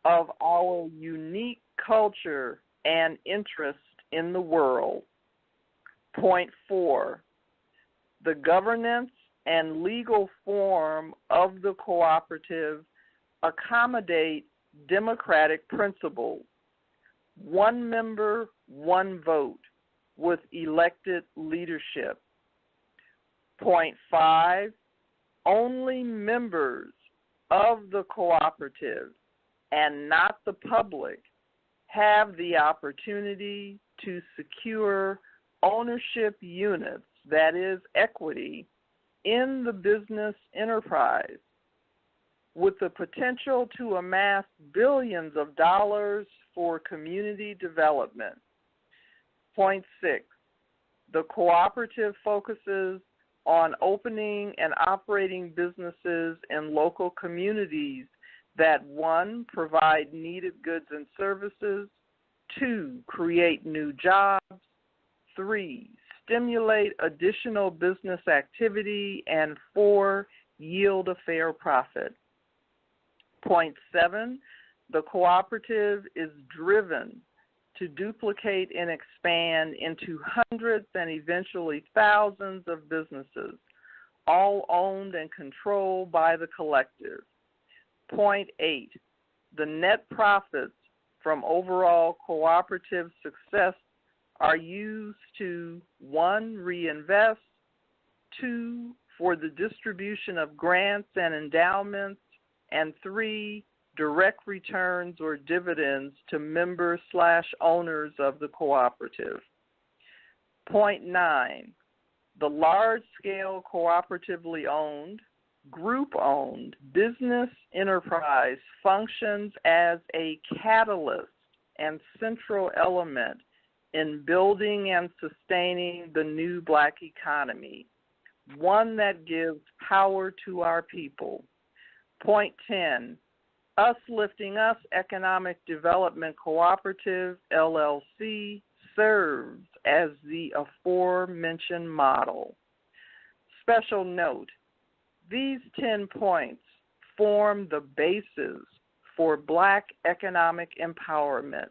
S3: of our unique culture and interest in the world. Point 4, the governance and legal form of the cooperative accommodate democratic principles. 1 member, 1 vote with elected leadership. Point 5, only members of the cooperative and not the public have the opportunity to secure ownership units, that is, equity, in the business enterprise, with the potential to amass billions of dollars for community development. Point 6, the cooperative focuses on opening and operating businesses in local communities that 1, provide needed goods and services, 2, create new jobs, 3, stimulate additional business activity, and 4, yield a fair profit. Point 7, the cooperative is driven to duplicate and expand into hundreds and eventually thousands of businesses, all owned and controlled by the collective. Point 8, the net profits from overall cooperative success are used to 1, reinvest, 2, for the distribution of grants and endowments, and 3, direct returns or dividends to members/owners of the cooperative. Point 9, the large-scale cooperatively owned, group-owned business enterprise functions as a catalyst and central element in building and sustaining the new Black economy, one that gives power to our people. Point 10, Us Lifting Us Economic Development Cooperative, LLC, serves as the aforementioned model. Special note, these 10 points form the basis for Black economic empowerment.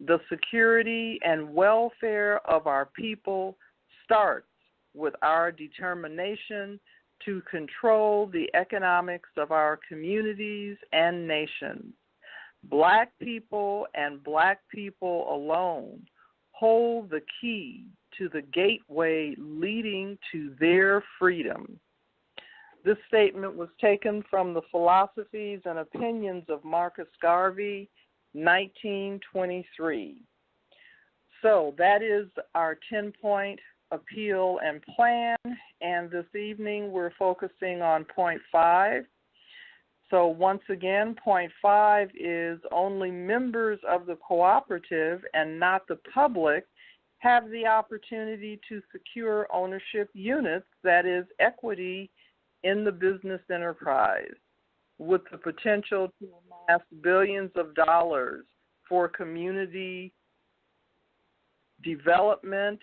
S3: The security and welfare of our people starts with our determination to control the economics of our communities and nations. Black people and Black people alone hold the key to the gateway leading to their freedom. This statement was taken from the Philosophies and Opinions of Marcus Garvey, 1923. So that is our 10-point appeal and plan, and this evening we're focusing on point 5. So once again, point 5 is only members of the cooperative and not the public have the opportunity to secure ownership units, that is, equity in the business enterprise, with the potential to amass billions of dollars for community development,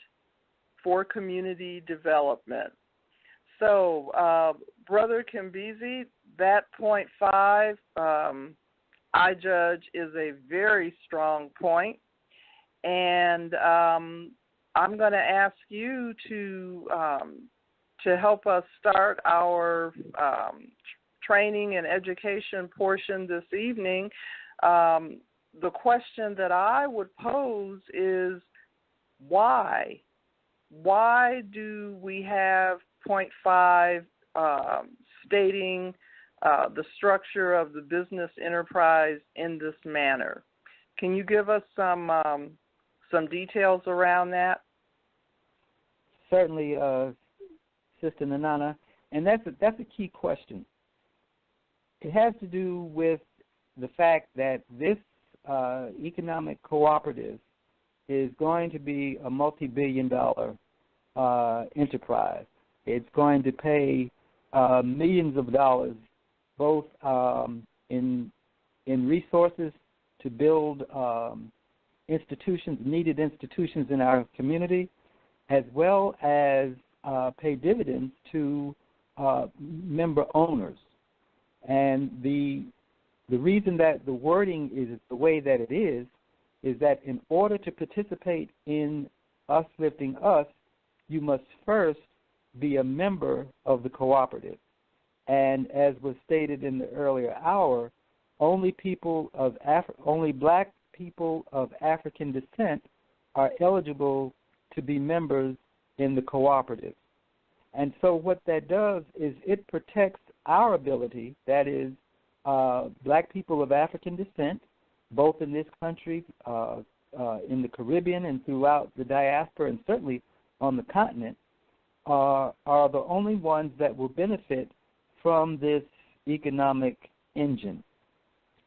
S3: So, Brother Kimbizi, that 0.5, I judge, is a very strong point. And I'm going to ask you to help us start our training and education portion this evening. The question that I would pose is, why? Why do we have 0.5 stating the structure of the business enterprise in this manner? Can you give us some details around that?
S4: Certainly, Sister Nanana, and that's a key question. It has to do with the fact that this economic cooperative is going to be a multi-billion-dollar enterprise. It's going to pay millions of dollars, both in resources to build needed institutions in our community, as well as pay dividends to member owners. And the reason that the wording is the way that it is that in order to participate in Us Lifting Us, you must first be a member of the cooperative. And as was stated in the earlier hour, only black people of African descent are eligible to be members in the cooperative. And so what that does is it protects our ability, that is, black people of African descent, both in this country, in the Caribbean and throughout the diaspora, and certainly on the continent, are the only ones that will benefit from this economic engine.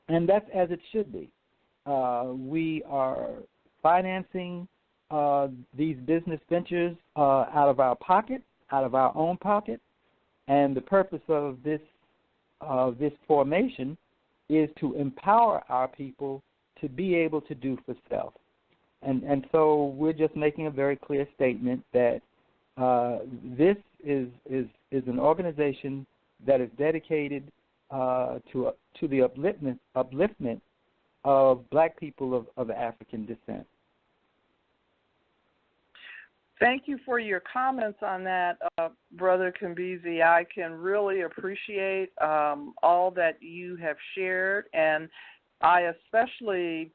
S4: And that's as it should be. We are financing these business ventures out of our pocket, out of our own pocket, and the purpose of this formation is to empower our people to be able to do for self. And so we're just making a very clear statement that this is an organization that is dedicated to the upliftment of black people of African descent.
S3: Thank you for your comments on that, Brother Kimbizi. I can really appreciate all that you have shared, and I especially,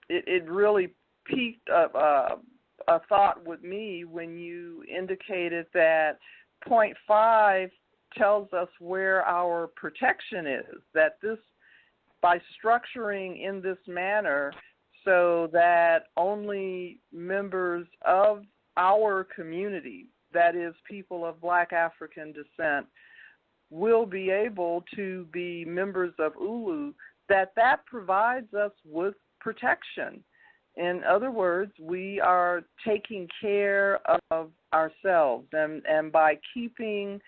S3: it really piqued a thought with me when you indicated that 0.5 tells us where our protection is, that this, by structuring in this manner so that only members of our community, that is, people of black African descent, will be able to be members of ULU, that provides us with protection. In other words, we are taking care of ourselves, and by keeping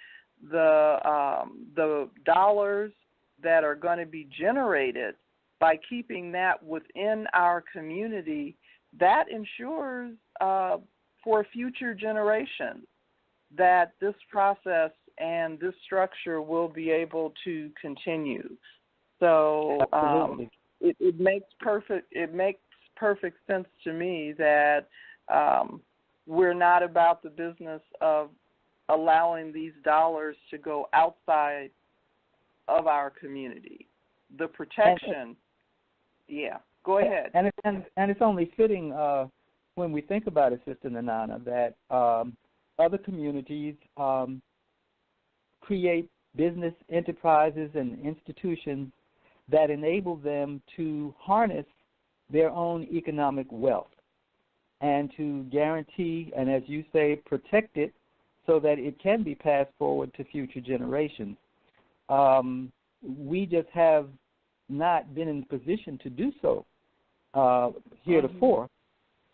S3: the dollars that are going to be generated, by keeping that within our community, that ensures for future generations that this process and this structure will be able to continue. So it makes perfect sense to me that we're not about the business of allowing these dollars to go outside of our community. The protection, go ahead.
S4: And it's only fitting when we think about it, Sister Nanana, that other communities create business enterprises and institutions that enable them to harness their own economic wealth and to guarantee, and as you say, protect it so that it can be passed forward to future generations. We just have not been in position to do so heretofore.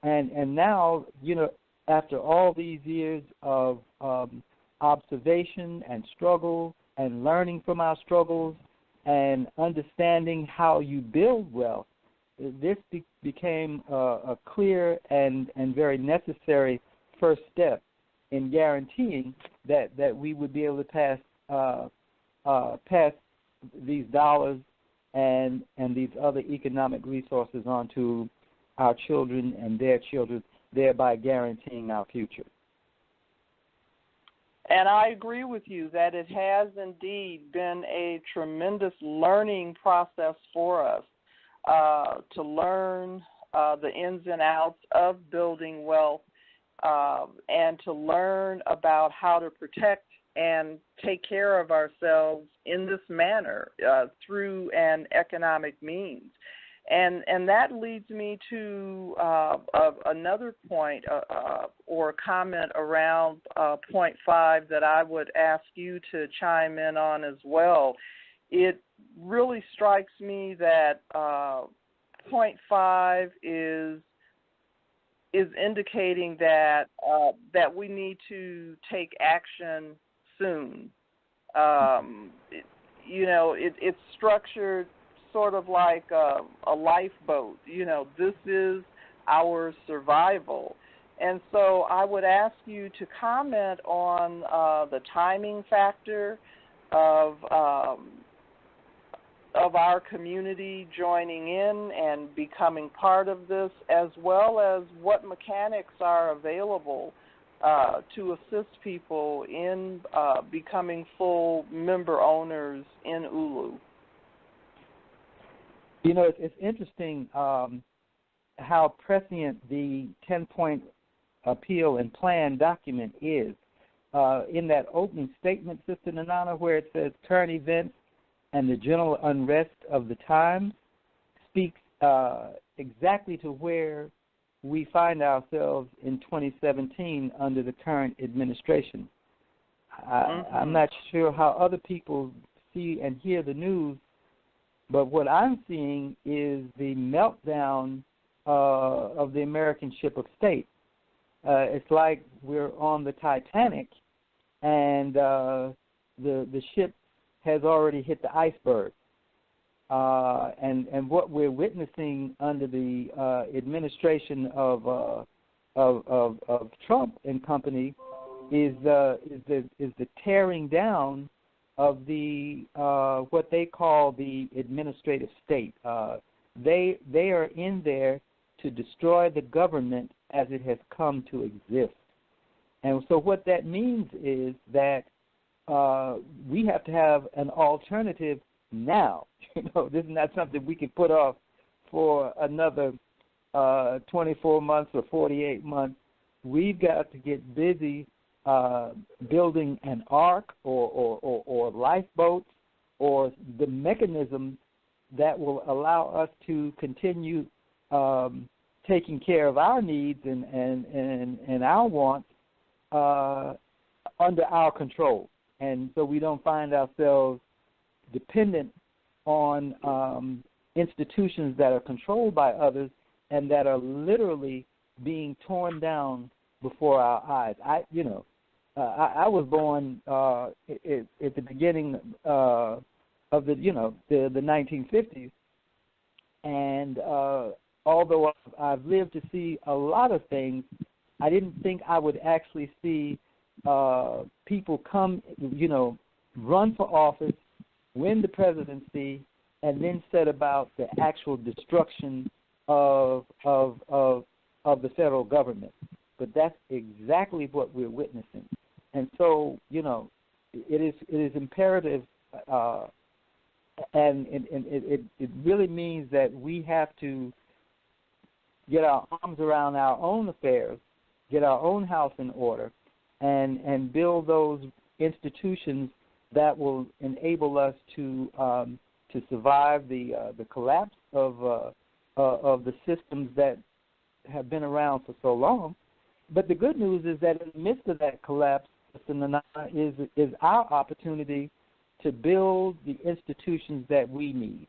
S4: And now, after all these years of observation and struggle and learning from our struggles and understanding how you build wealth, this became a clear and very necessary first step in guaranteeing that we would be able to pass these dollars and these other economic resources on to our children and their children, thereby guaranteeing our future.
S3: And I agree with you that it has indeed been a tremendous learning process for us to learn the ins and outs of building wealth and to learn about how to protect and take care of ourselves in this manner through an economic means. And that leads me to another point or comment around point 5 that I would ask you to chime in on as well. It really strikes me that point 5 is indicating that we need to take action soon. It's structured sort of like a lifeboat. This is our survival. And so I would ask you to comment on the timing factor of our community joining in and becoming part of this, as well as what mechanics are available to assist people in becoming full member owners in ULU.
S4: It's interesting how prescient the 10-point appeal and plan document is. In that opening statement, Sister Nanana, where it says current events and the general unrest of the times, speaks exactly to where we find ourselves in 2017 under the current administration. I'm not sure how other people see and hear the news, but what I'm seeing is the meltdown of the American ship of state. It's like we're on the Titanic, and the ship has already hit the iceberg. And what we're witnessing under the administration of Trump and company is the tearing down of the what they call the administrative state. They are in there to destroy the government as it has come to exist. And so what that means is that we have to have an alternative now. This is not something we can put off for another 24 months or 48 months. We've got to get busy building an ark or lifeboats or the mechanisms that will allow us to continue taking care of our needs and our wants under our control. And so we don't find ourselves dependent on institutions that are controlled by others and that are literally being torn down before our eyes. I was born at the beginning of the 1950s, and although I've lived to see a lot of things, I didn't think I would actually see people come, run for office, win the presidency, and then set about the actual destruction of the federal government. But that's exactly what we're witnessing. And so, it is imperative, and it really means that we have to get our arms around our own affairs, get our own house in order, and build those institutions that will enable us to survive the collapse of the systems that have been around for so long. But the good news is that in the midst of that collapse, is our opportunity to build the institutions that we need.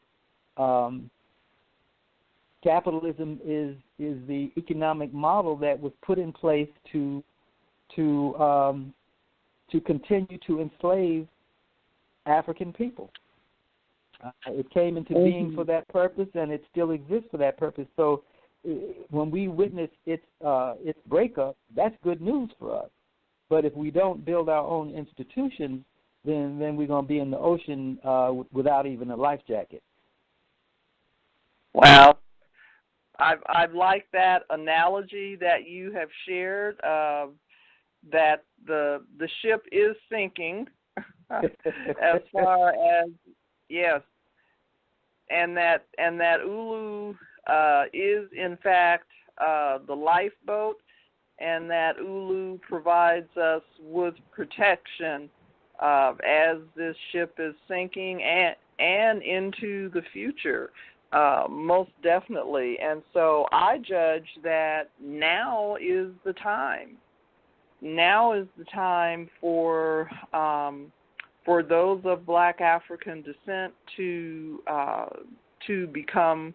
S4: capitalism is the economic model that was put in place to continue to enslave African people. It came into being for that purpose, and it still exists for that purpose. So when we witness its breakup, that's good news for us. But if we don't build our own institutions, then we're going to be in the ocean without even a life jacket.
S3: Wow. I've liked that analogy that you have shared, that the ship is sinking as far as, yes, and that ULU is in fact the lifeboat, and that ULU provides us with protection as this ship is sinking and into the future, most definitely. And so I judge that now is the time. Now is the time for those of Black African descent to become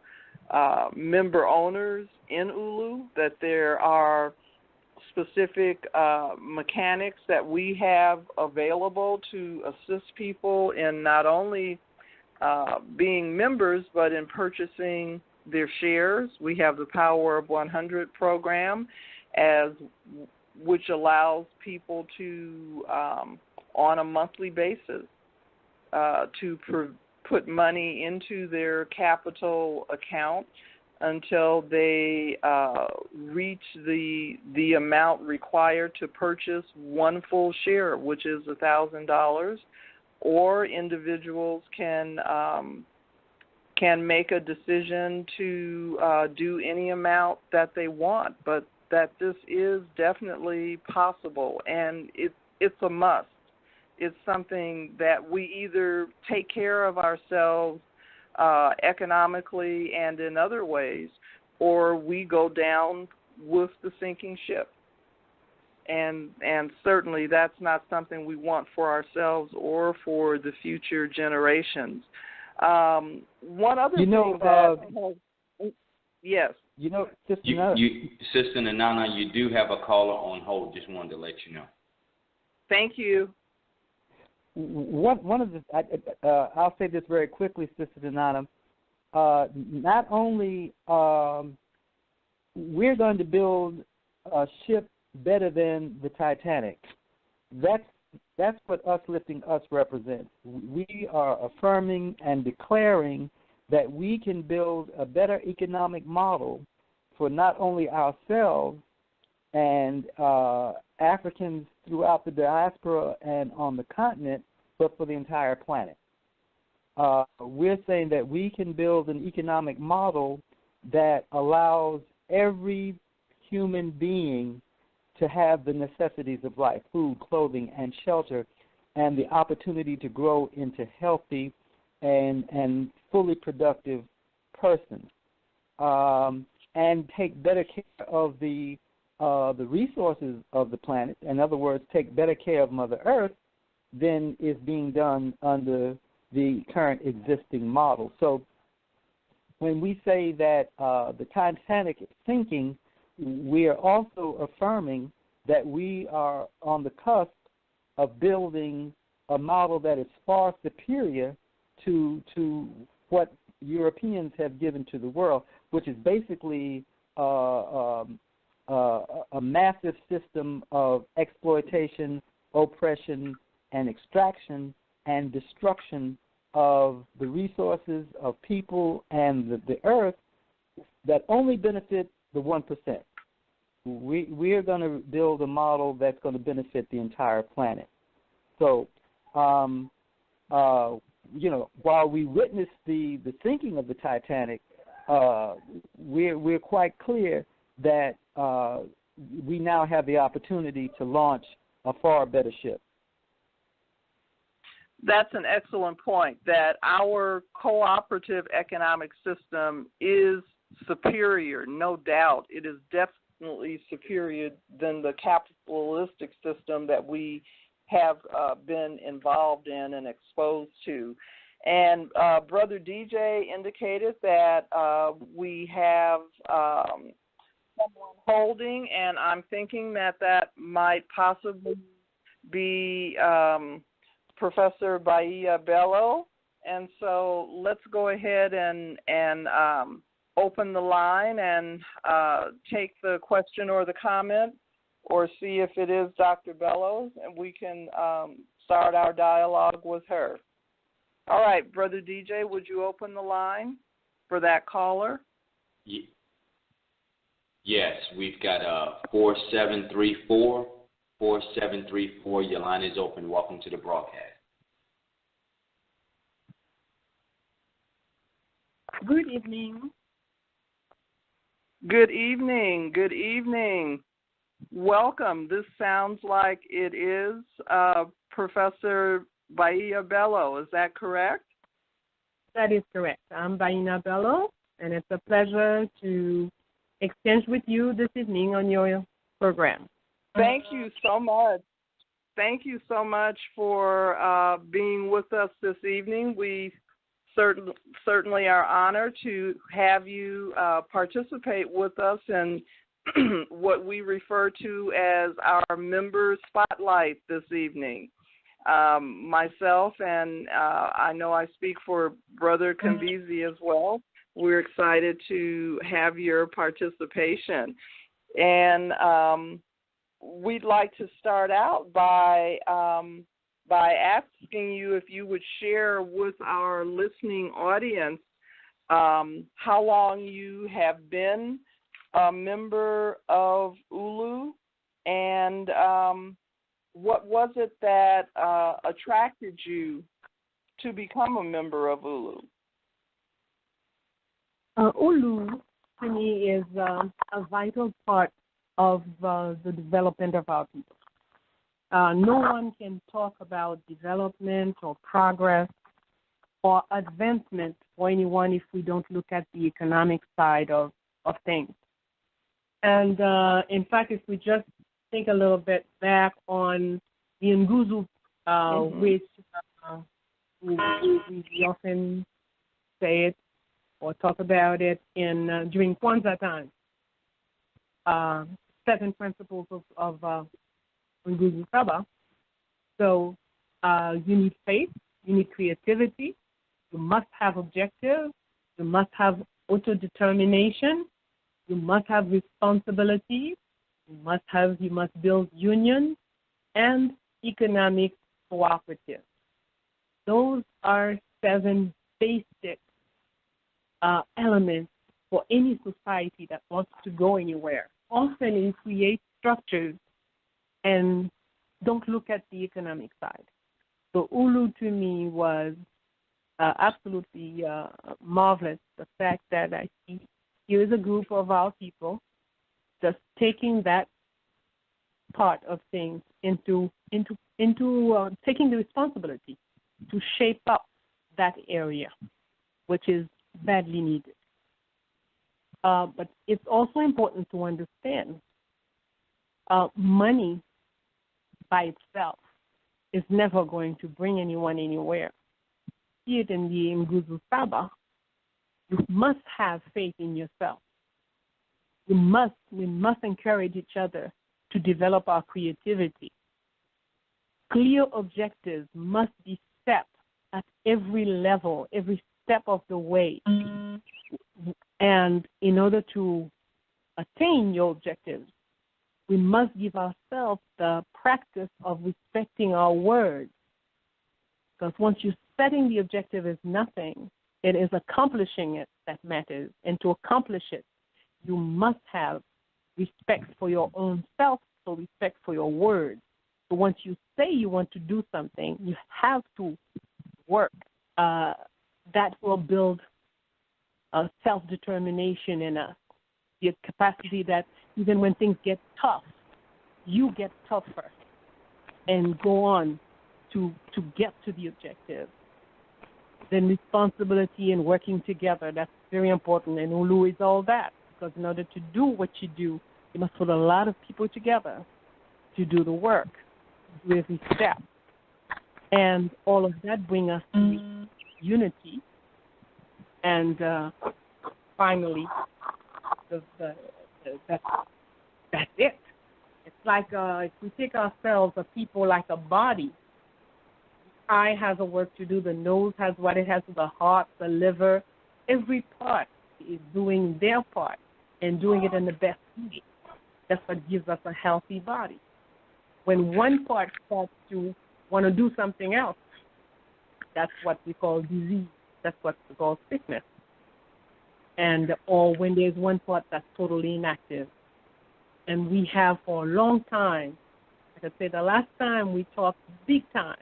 S3: member owners in ULU, that there are specific mechanics that we have available to assist people in not only being members, but in purchasing their shares. We have the Power of 100 program, which allows people to, on a monthly basis, to put money into their capital account until they reach the amount required to purchase one full share, which is $1,000. Or individuals can make a decision to do any amount that they want, but that this is definitely possible, and it's a must. It's something that we either take care of ourselves economically and in other ways, or we go down with the sinking ship. And certainly that's not something we want for ourselves or for the future generations. One other thing yes.
S5: Sister Nana, you do have a caller on hold. Just wanted to let you know.
S3: Thank you.
S4: One of the I'll say this very quickly, Sister Nana. Not only we're going to build a ship better than the Titanic. That's what Us Lifting Us represents. We are affirming and declaring that we can build a better economic model for not only ourselves and Africans throughout the diaspora and on the continent, but for the entire planet. We're saying that we can build an economic model that allows every human being to have the necessities of life, food, clothing, and shelter, and the opportunity to grow into healthy and fully productive persons, and take better care of the resources of the planet. In other words, take better care of Mother Earth than is being done under the current existing model. So when we say that the Titanic is sinking, we are also affirming that we are on the cusp of building a model that is far superior to what Europeans have given to the world, which is basically a massive system of exploitation, oppression, and extraction and destruction of the resources of people and the earth that only benefit the 1%. We are going to build a model that's going to benefit the entire planet. So, while we witness the sinking of the Titanic, we're quite clear that we now have the opportunity to launch a far better ship.
S3: That's an excellent point, that our cooperative economic system is superior, no doubt. It is definitely superior than the capitalistic system that we have been involved in and exposed to. And Brother DJ indicated that we have someone holding, and I'm thinking that might possibly be Professor Bahia Bello. And so let's go ahead and open the line and take the question or the comment, or see if it is Dr. Bello, and we can start our dialogue with her. All right, Brother DJ, would you open the line for that caller?
S5: Yes, we've got 4734. 4734, your line is open. Welcome to the broadcast.
S6: Good evening.
S3: Good evening. Good evening. Welcome. This sounds like it is Professor Bahia Bello. Is that correct?
S6: That is correct. I'm Bahia Bello, and it's a pleasure to exchange with you this evening on your program.
S3: Thank you so much. Thank you so much for being with us this evening. We certainly are honored to have you participate with us in what we refer to as our member spotlight this evening. Myself and I know I speak for Brother Kambizi as well. We're excited to have your participation. And we'd like to start out by asking you if you would share with our listening audience how long you have been a member of ULU, and what was it that attracted you to become a member of ULU?
S6: ULU, to me, is a vital part of the development of our people. No one can talk about development or progress or advancement for anyone if we don't look at the economic side of things. And in fact, if we just think a little bit back on the Nguzu, which we often say it or talk about it during Kwanzaa time. 7 principles of Nguzu Saba. So you need faith, you need creativity, you must have objectives, you must have autodetermination, you must have responsibility, you must build unions and economic cooperatives. Those are 7 basic elements for any society that wants to go anywhere. Often we create structures and don't look at the economic side. So ULU to me was absolutely marvelous. The fact that I see here is a group of our people just taking that part of things into taking the responsibility to shape up that area, which is badly needed. But it's also important to understand money by itself is never going to bring anyone anywhere. See it in the Nguzu Saba. You must have faith in yourself. We must encourage each other to develop our creativity. Clear objectives must be set at every level, every step of the way. And in order to attain your objectives, we must give ourselves the practice of respecting our words. Because once you're setting the objective is nothing, it is accomplishing it that matters. And to accomplish it, you must have respect for your own self, so respect for your words. So once you say you want to do something, you have to work. That will build self-determination in us, the capacity that even when things get tough, you get tougher and go on to get to the objective. Then responsibility and working together, that's very important. And ULU is all that, because in order to do what you do, you must put a lot of people together to do the work, do every step. And all of that brings us to unity, and finally, that's it. It's like if we take ourselves, a people like a body. The eye has a work to do. The nose has what it has to do. The heart, the liver, every part is doing their part and doing it in the best way. That's what gives us a healthy body. When one part starts to want to do something else, that's what we call disease. That's what we call sickness. And or when there's one part that's totally inactive. And we have for a long time, like I said, the last time we talked big time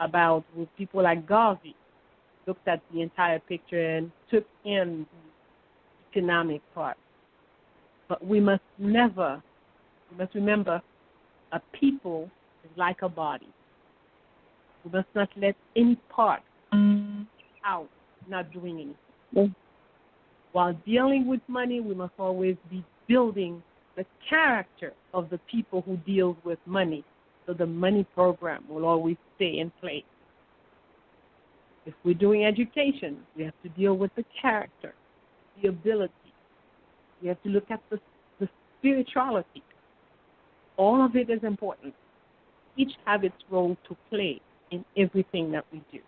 S6: about with people like Garvey, looked at the entire picture and took in the economic part. But we must remember, a people is like a body. We must not let any part out, not doing anything. While dealing with money, we must always be building the character of the people who deal with money, so the money program will always stay in place. If we're doing education, we have to deal with the character, the ability. We have to look at the spirituality. All of it is important. Each have its role to play in everything that we do.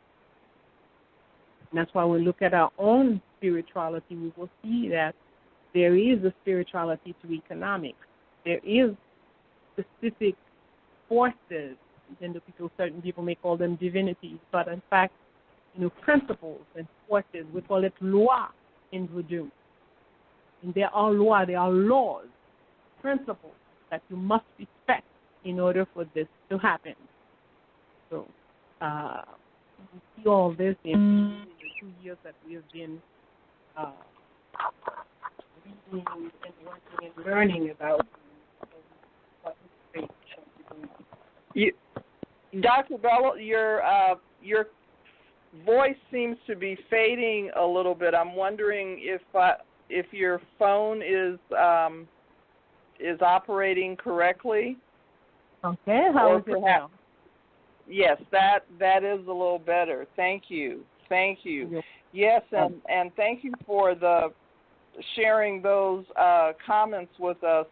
S6: And that's why we look at our own spirituality, we will see that there is a spirituality to economics. There is specific forces, even though certain people may call them divinities, but in fact, principles and forces, we call it loi in Voodoo. And there are laws, principles that you must respect in order for this to happen. So we see all this in the 2 years that we have been reading and working and learning about what is faith.
S3: Dr. Bello, your voice seems to be fading a little bit. I'm wondering if your phone is operating correctly.
S6: Okay, how is it now?
S3: Yes, that is a little better. Thank you. Yes, and thank you for sharing those comments with us,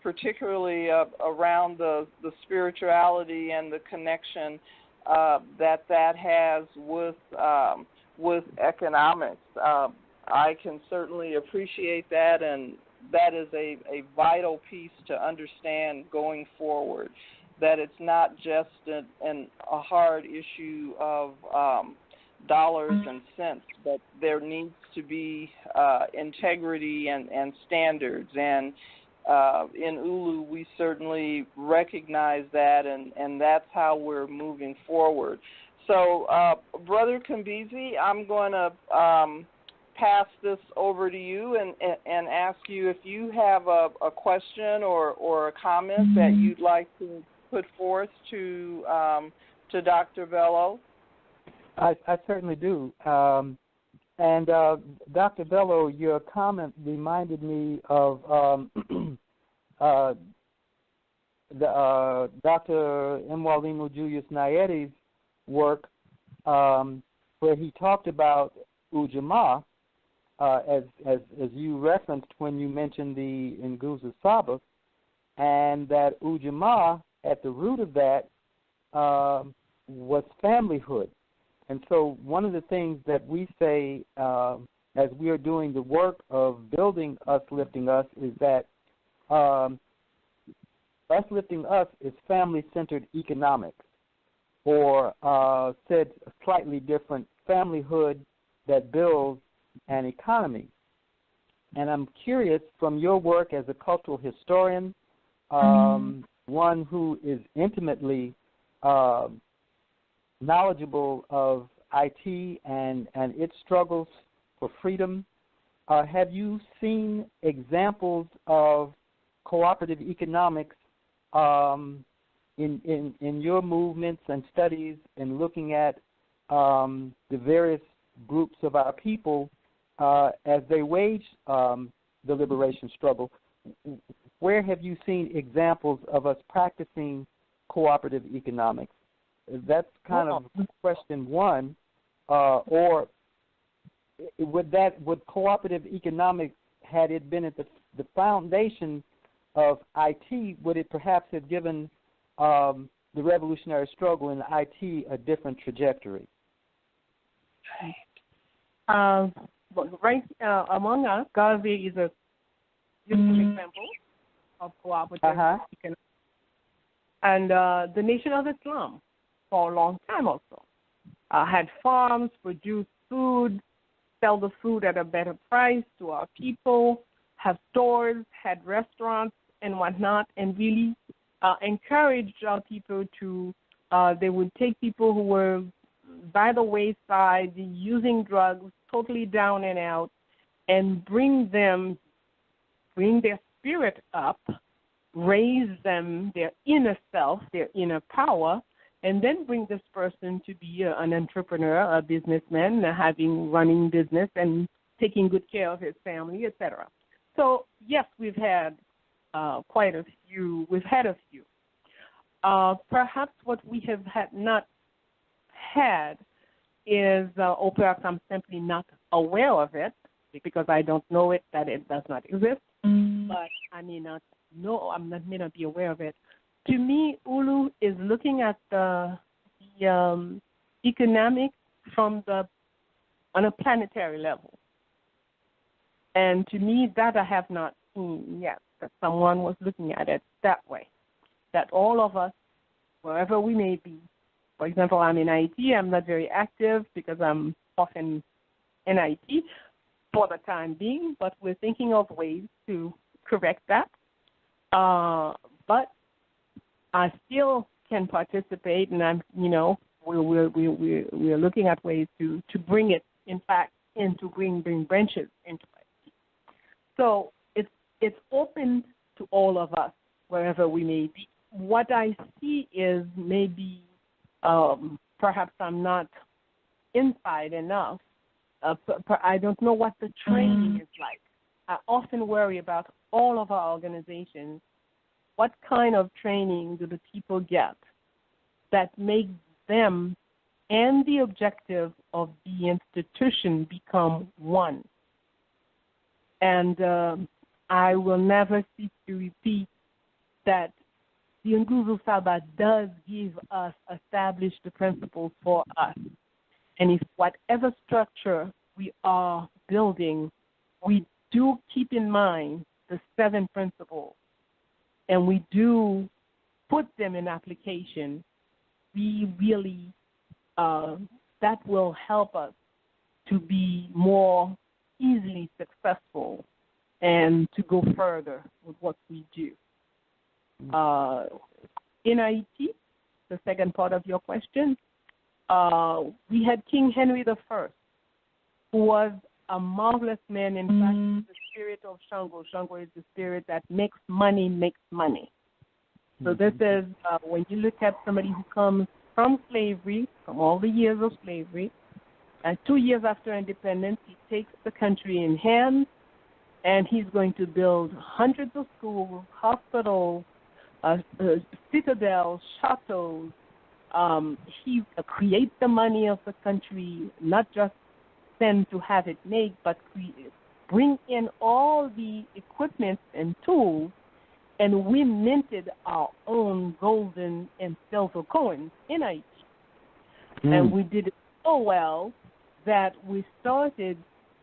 S3: particularly around the spirituality and the connection that has with economics. I can certainly appreciate that, and that is a vital piece to understand going forward, that it's not just a hard issue of dollars and cents, but there needs to be integrity and standards. And in ULU, we certainly recognize that, and that's how we're moving forward. So, Brother Kambizi, I'm going to pass this over to you and ask you if you have a question or a comment that you'd like to put forth to Dr. Bello.
S4: I certainly do. And Dr. Bello, your comment reminded me of Dr. Mwalimu Julius Nyere's work, where he talked about Ujamaa, as you referenced when you mentioned the Nguzo Saba, and that Ujamaa, at the root of that, was familyhood. And so one of the things that we say as we are doing the work of building Us Lifting Us is that Us Lifting Us is family-centered economics, or said slightly different, familyhood that builds an economy. And I'm curious, from your work as a cultural historian, one who is intimately knowledgeable of IT and its struggles for freedom, have you seen examples of cooperative economics in your movements and studies in looking at the various groups of our people as they wage the liberation struggle? Where have you seen examples of us practicing cooperative economics? That's kind of question one. or would cooperative economics, had it been at the foundation of IT, would it perhaps have given the revolutionary struggle in IT a different trajectory?
S6: Among us, Gaza is a useful example of cooperative economics. And the Nation of Islam, for a long time also, had farms, produced food, sell the food at a better price to our people, have stores, had restaurants and whatnot, and really encouraged our people to, they would take people who were by the wayside, using drugs, totally down and out, and bring their spirit up, raise them, their inner self, their inner power, and then bring this person to be an entrepreneur, a businessman, running business and taking good care of his family, etc. So, yes, we've had quite a few. We've had a few. Perhaps what we have not had is, or perhaps I'm simply not aware of it because I don't know it, that it does not exist, but I may not know, may not be aware of it. To me, ULU is looking at the economics on a planetary level. And to me, that I have not seen yet, that someone was looking at it that way, that all of us, wherever we may be, for example, I'm in IT, I'm not very active because I'm often in IT for the time being, but we're thinking of ways to correct that. But I still can participate, and we're looking at ways to bring it, in fact, to bring branches into it. So it's open to all of us, wherever we may be. What I see is maybe perhaps I'm not inside enough. I don't know what the training is like. I often worry about all of our organizations. What kind of training do the people get that makes them and the objective of the institution become one? And I will never cease to repeat that the Nguvu Saba does give us, establish the principles for us. And if whatever structure we are building, we do keep in mind the 7 principles, and we do put them in application, we really, that will help us to be more easily successful and to go further with what we do. In IT, the second part of your question, we had King Henry I, who was a marvelous man. In fact, the spirit of Shango. Shango is the spirit that makes money. So this is, when you look at somebody who comes from slavery, from all the years of slavery, and 2 years after independence, he takes the country in hand, and he's going to build hundreds of schools, hospitals, citadels, chateaus. He creates the money of the country, not just send to have it made, but bring in all the equipment and tools, and we minted our own golden and silver coins in Haiti. And we did it so well that we started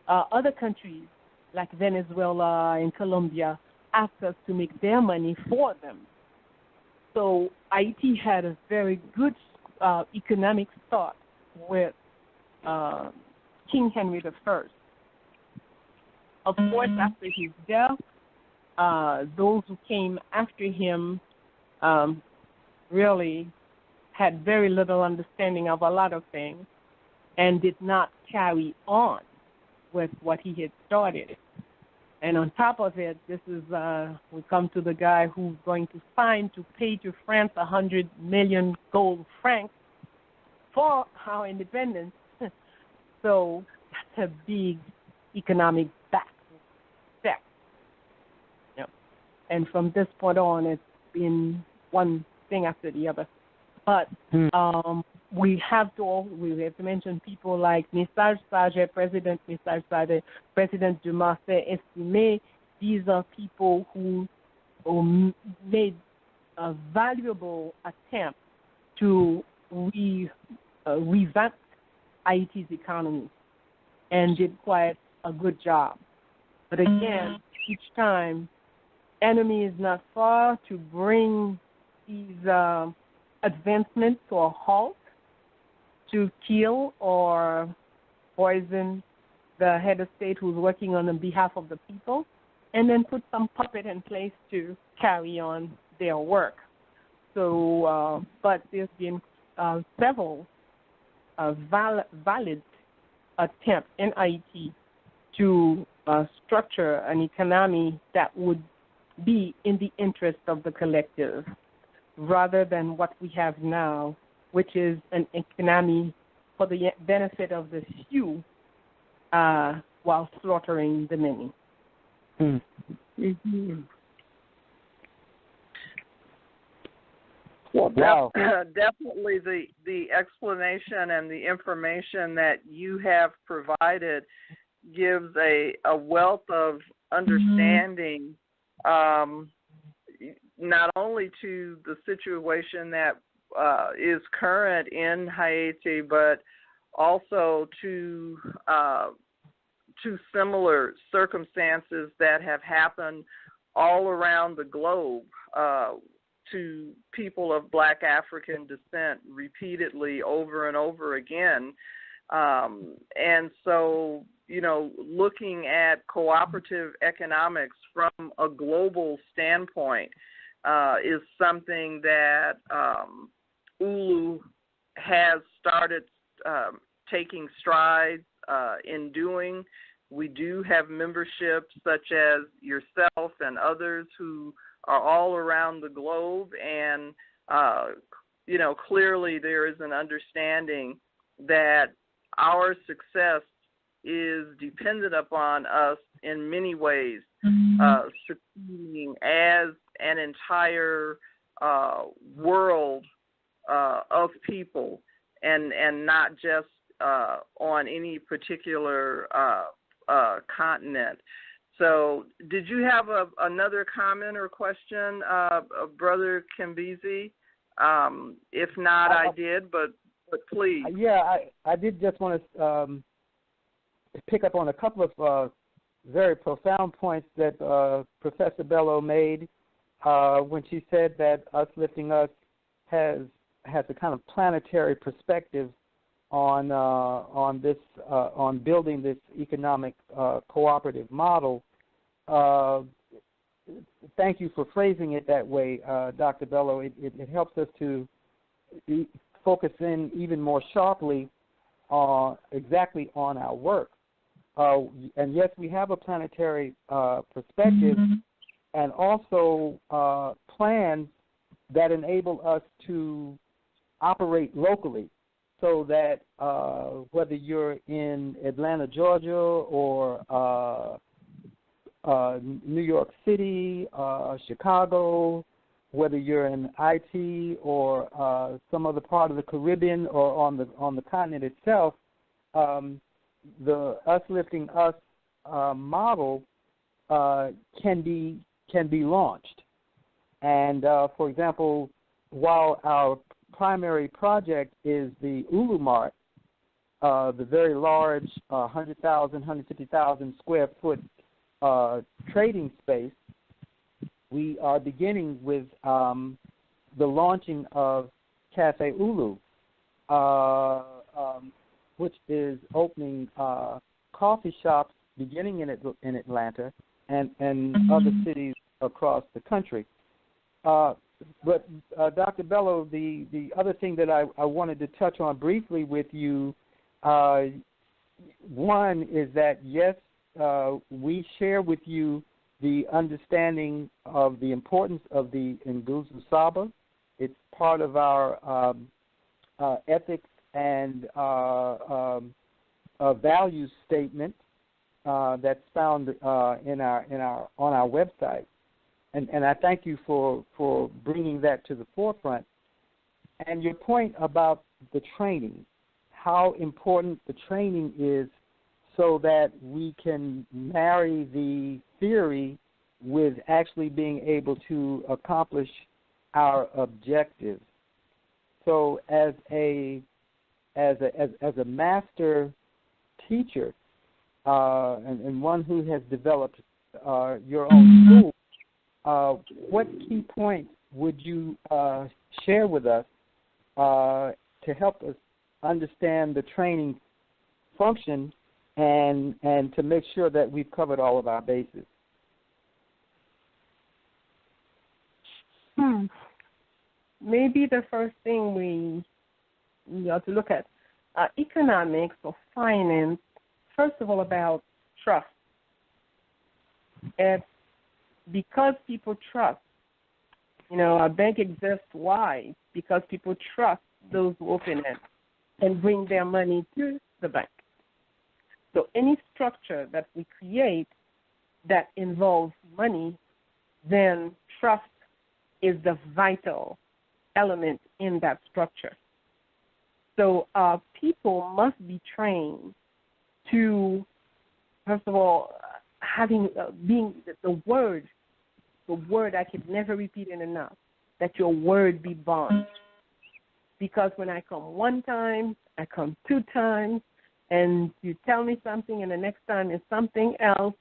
S6: other countries like Venezuela and Colombia asked us to make their money for them. So Haiti had a very good economic start with King Henry I. Of course, after his death, those who came after him really had very little understanding of a lot of things and did not carry on with what he had started. And on top of it, this is, we come to the guy who's going to sign to pay to France 100 million gold francs for our independence. So that's a big economic back step. Yep. And from this point on, it's been one thing after the other. But we have to mention people like Message Sage, President Message Sage, President Dumas Estimé. These are people who made a valuable attempt to revamp Haiti's economy and did quite a good job. But again, each time, enemy is not far to bring these advancements to a halt, to kill or poison the head of state who's working on the behalf of the people, and then put some puppet in place to carry on their work. So, but there's been several valid attempts in Haiti to structure an economy that would be in the interest of the collective, rather than what we have now, which is an economy for the benefit of the few while slaughtering the many.
S3: Mm-hmm. Well, definitely the explanation and the information that you have provided gives a wealth of understanding, not only to the situation that is current in Haiti, but also to similar circumstances that have happened all around the globe to people of Black African descent repeatedly over and over again. And so, looking at cooperative economics from a global standpoint is something that ULU has started taking strides in doing. We do have membership such as yourself and others who are all around the globe, and clearly there is an understanding that our success is dependent upon us in many ways, succeeding as an entire world of people, and not just on any particular continent. So did you have another comment or question, Brother Kimbizi? If not, I did, but please.
S4: Yeah, I did just want to pick up on a couple of very profound points that Professor Bello made when she said that Us Lifting Us has a kind of planetary perspective on building this economic cooperative model. Thank you for phrasing it that way, Dr. Bello. It helps us to focus in even more sharply exactly on our work. And yes, we have a planetary perspective, and also plans that enable us to operate locally, so that whether you're in Atlanta, Georgia, or New York City, Chicago, whether you're in IT or some other part of the Caribbean or on the continent itself, the Us Lifting Us model can be launched. And for example, while our primary project is the ULU Mart, the very large 100,000, 150,000 square foot trading space, we are beginning with the launching of Cafe ULU, which is opening coffee shops beginning in Atlanta and other cities across the country. But Dr. Bello, the other thing that I wanted to touch on briefly with you, one is that, yes, we share with you the understanding of the importance of the Nguzo Saba. It's part of our ethics and values statement that's found on our website. And I thank you for bringing that to the forefront. And your point about the training, how important the training is so that we can marry the theory with actually being able to accomplish our objectives. So as a master teacher and one who has developed your own school, what key points would you share with us to help us understand the training function and to make sure that we've covered all of our bases?
S6: Maybe the first thing we ought to look at economics or finance, first of all, about trust. It's because people trust. A bank exists. Why? Because people trust those who open it and bring their money to the bank. So any structure that we create that involves money, then trust is the vital element in that structure. So people must be trained to, first of all, being the word I could never repeat it enough, that your word be bond. Because when I come one time, I come two times, and you tell me something and the next time is something else,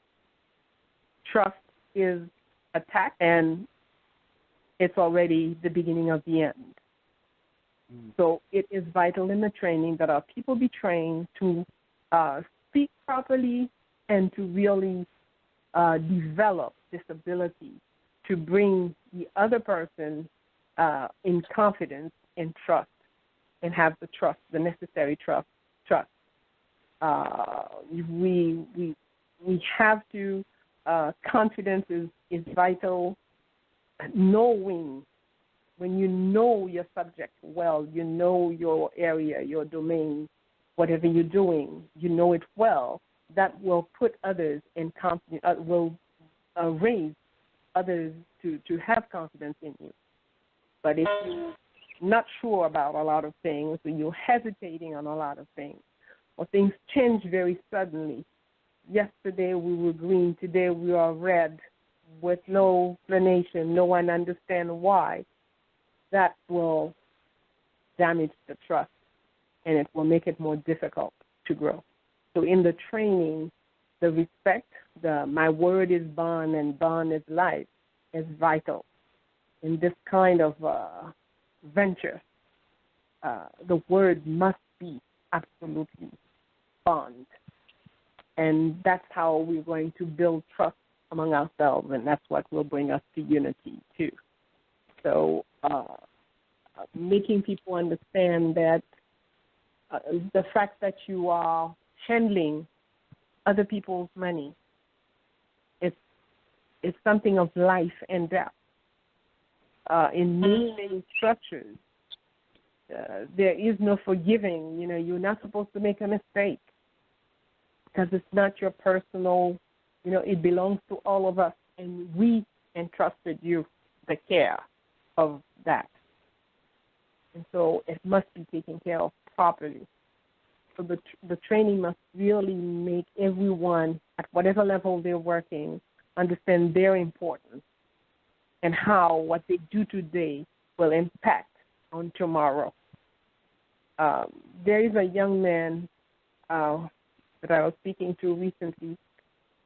S6: trust is attacked and it's already the beginning of the end. So it is vital in the training that our people be trained to speak properly and to really develop this ability to bring the other person in confidence and trust and have the trust, the necessary trust. We have to, confidence is vital. Knowing, when you know your subject well, you know your area, your domain, whatever you're doing, you know it well, that will put others in confidence, will raise others to have confidence in you. But if you're not sure about a lot of things, or you're hesitating on a lot of things, or things change very suddenly, yesterday we were green, today we are red, with no explanation, no one understands why, that will damage the trust and it will make it more difficult to grow. So in the training, the respect, my word is bond and bond is life, is vital. In this kind of venture, the word must be absolutely bond. And that's how we're going to build trust among ourselves, and that's what will bring us to unity, too. So making people understand that the fact that you are handling other people's money is something of life and death. In many structures, there is no forgiving. You're not supposed to make a mistake because it's not your personal. It belongs to all of us, and we entrusted you the care of that. And so it must be taken care of properly. So the training must really make everyone, at whatever level they're working, understand their importance and how what they do today will impact on tomorrow. There is a young man that I was speaking to recently,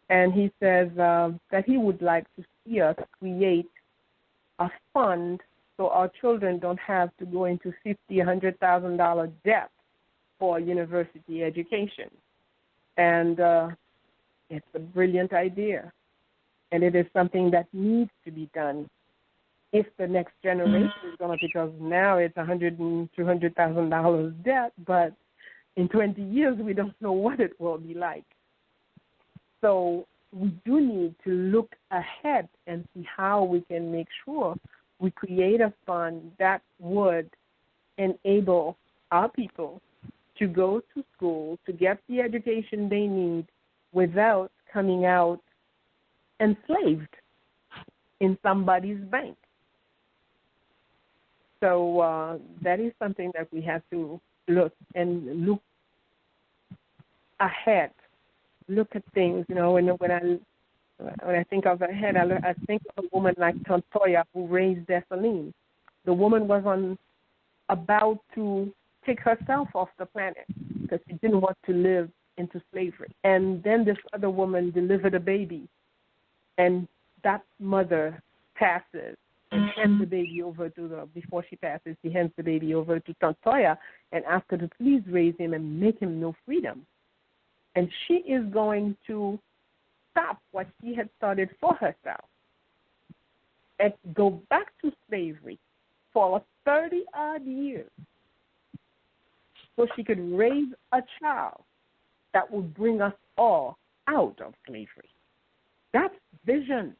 S6: and he says that he would like to see us create a fund so our children don't have to go into $50,000, $100,000 debt for university education. And it's a brilliant idea, and it is something that needs to be done if the next generation is going to, because now it's $100,000 and $200,000 debt, but in 20 years we don't know what it will be like. So we do need to look ahead and see how we can make sure we create a fund that would enable our people to go to school, to get the education they need without coming out enslaved in somebody's bank. So that is something that we have to look ahead, look at things. You know, when I think of ahead, I think of a woman like Tontoya who raised Dessalines. The woman was about to take herself off the planet because she didn't want to live into slavery. And then this other woman delivered a baby, and that mother passes and hands the baby over to before she passes, she hands the baby over to Tontoya and asks her to please raise him and make him know freedom. And she is going to stop what she had started for herself and go back to slavery for 30-odd years so she could raise a child that would bring us all out of slavery. That's vision.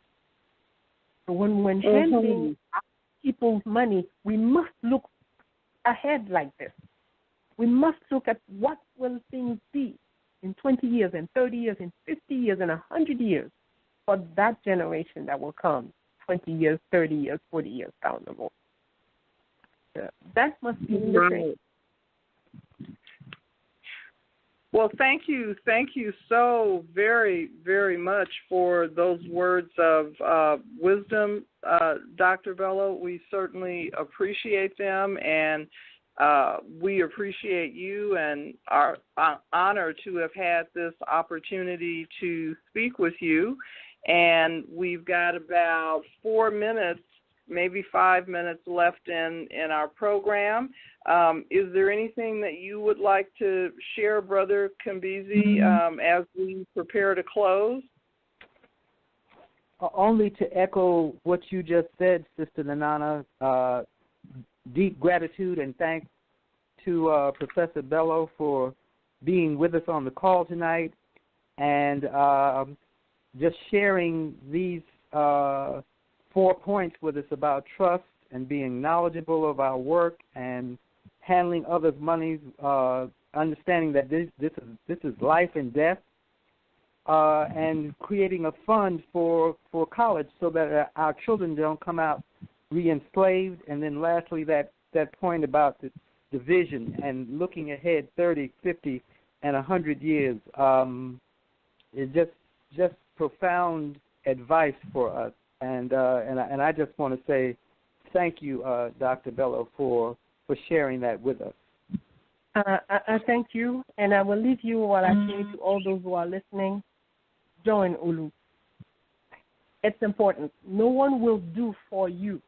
S6: So when handing people's money, we must look ahead like this. We must look at what will things be in 20 years, and 30 years, and 50 years, and 100 years for that generation that will come 20 years, 30 years, 40 years down the road. That must be the thing.
S3: Well, thank you so very, very much for those words of wisdom, Dr. Bello. We certainly appreciate them, and we appreciate you and are honored to have had this opportunity to speak with you. And we've got about 4 minutes, maybe 5 minutes left in our program. Is there anything that you would like to share, Brother Kambezi, as we prepare to close?
S4: Only to echo what you just said, Sister Nanana. Deep gratitude and thanks to Professor Bello for being with us on the call tonight and just sharing these 4 points with us about trust and being knowledgeable of our work and handling others' money, understanding that this is life and death, and creating a fund for college so that our children don't come out re-enslaved. And then lastly, that point about the vision and looking ahead 30, 50, and 100 years is just profound advice for us. And I just want to say thank you, Dr. Bello, for sharing that with us.
S6: I thank you, and I will leave you while I say to all those who are listening, join ULU. It's important. No one will do for you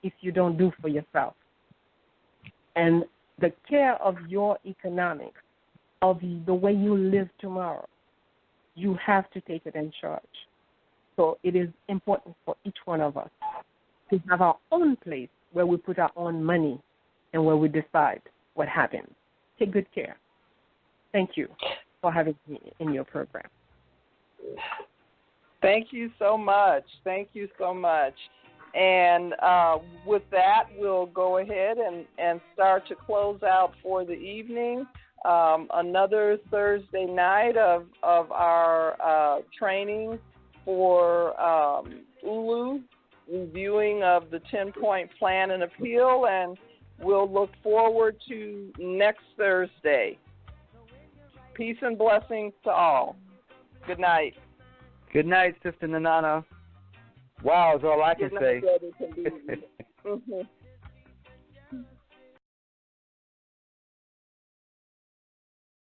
S6: if you don't do for yourself. And the care of your economics, of the way you live tomorrow, you have to take it in charge. So it is important for each one of us to have our own place where we put our own money and where we decide what happens. Take good care. Thank you for having me in your program.
S3: Thank you so much. Thank you so much. And with that, we'll go ahead and start to close out for the evening. Another Thursday night of our training for ULU, reviewing of the 10-point plan and appeal, and we'll look forward to next Thursday. Peace and blessings to all. Good night.
S4: Good night, Sister Nanana. Wow is all I can say.
S3: Good night, Brother Kambezi.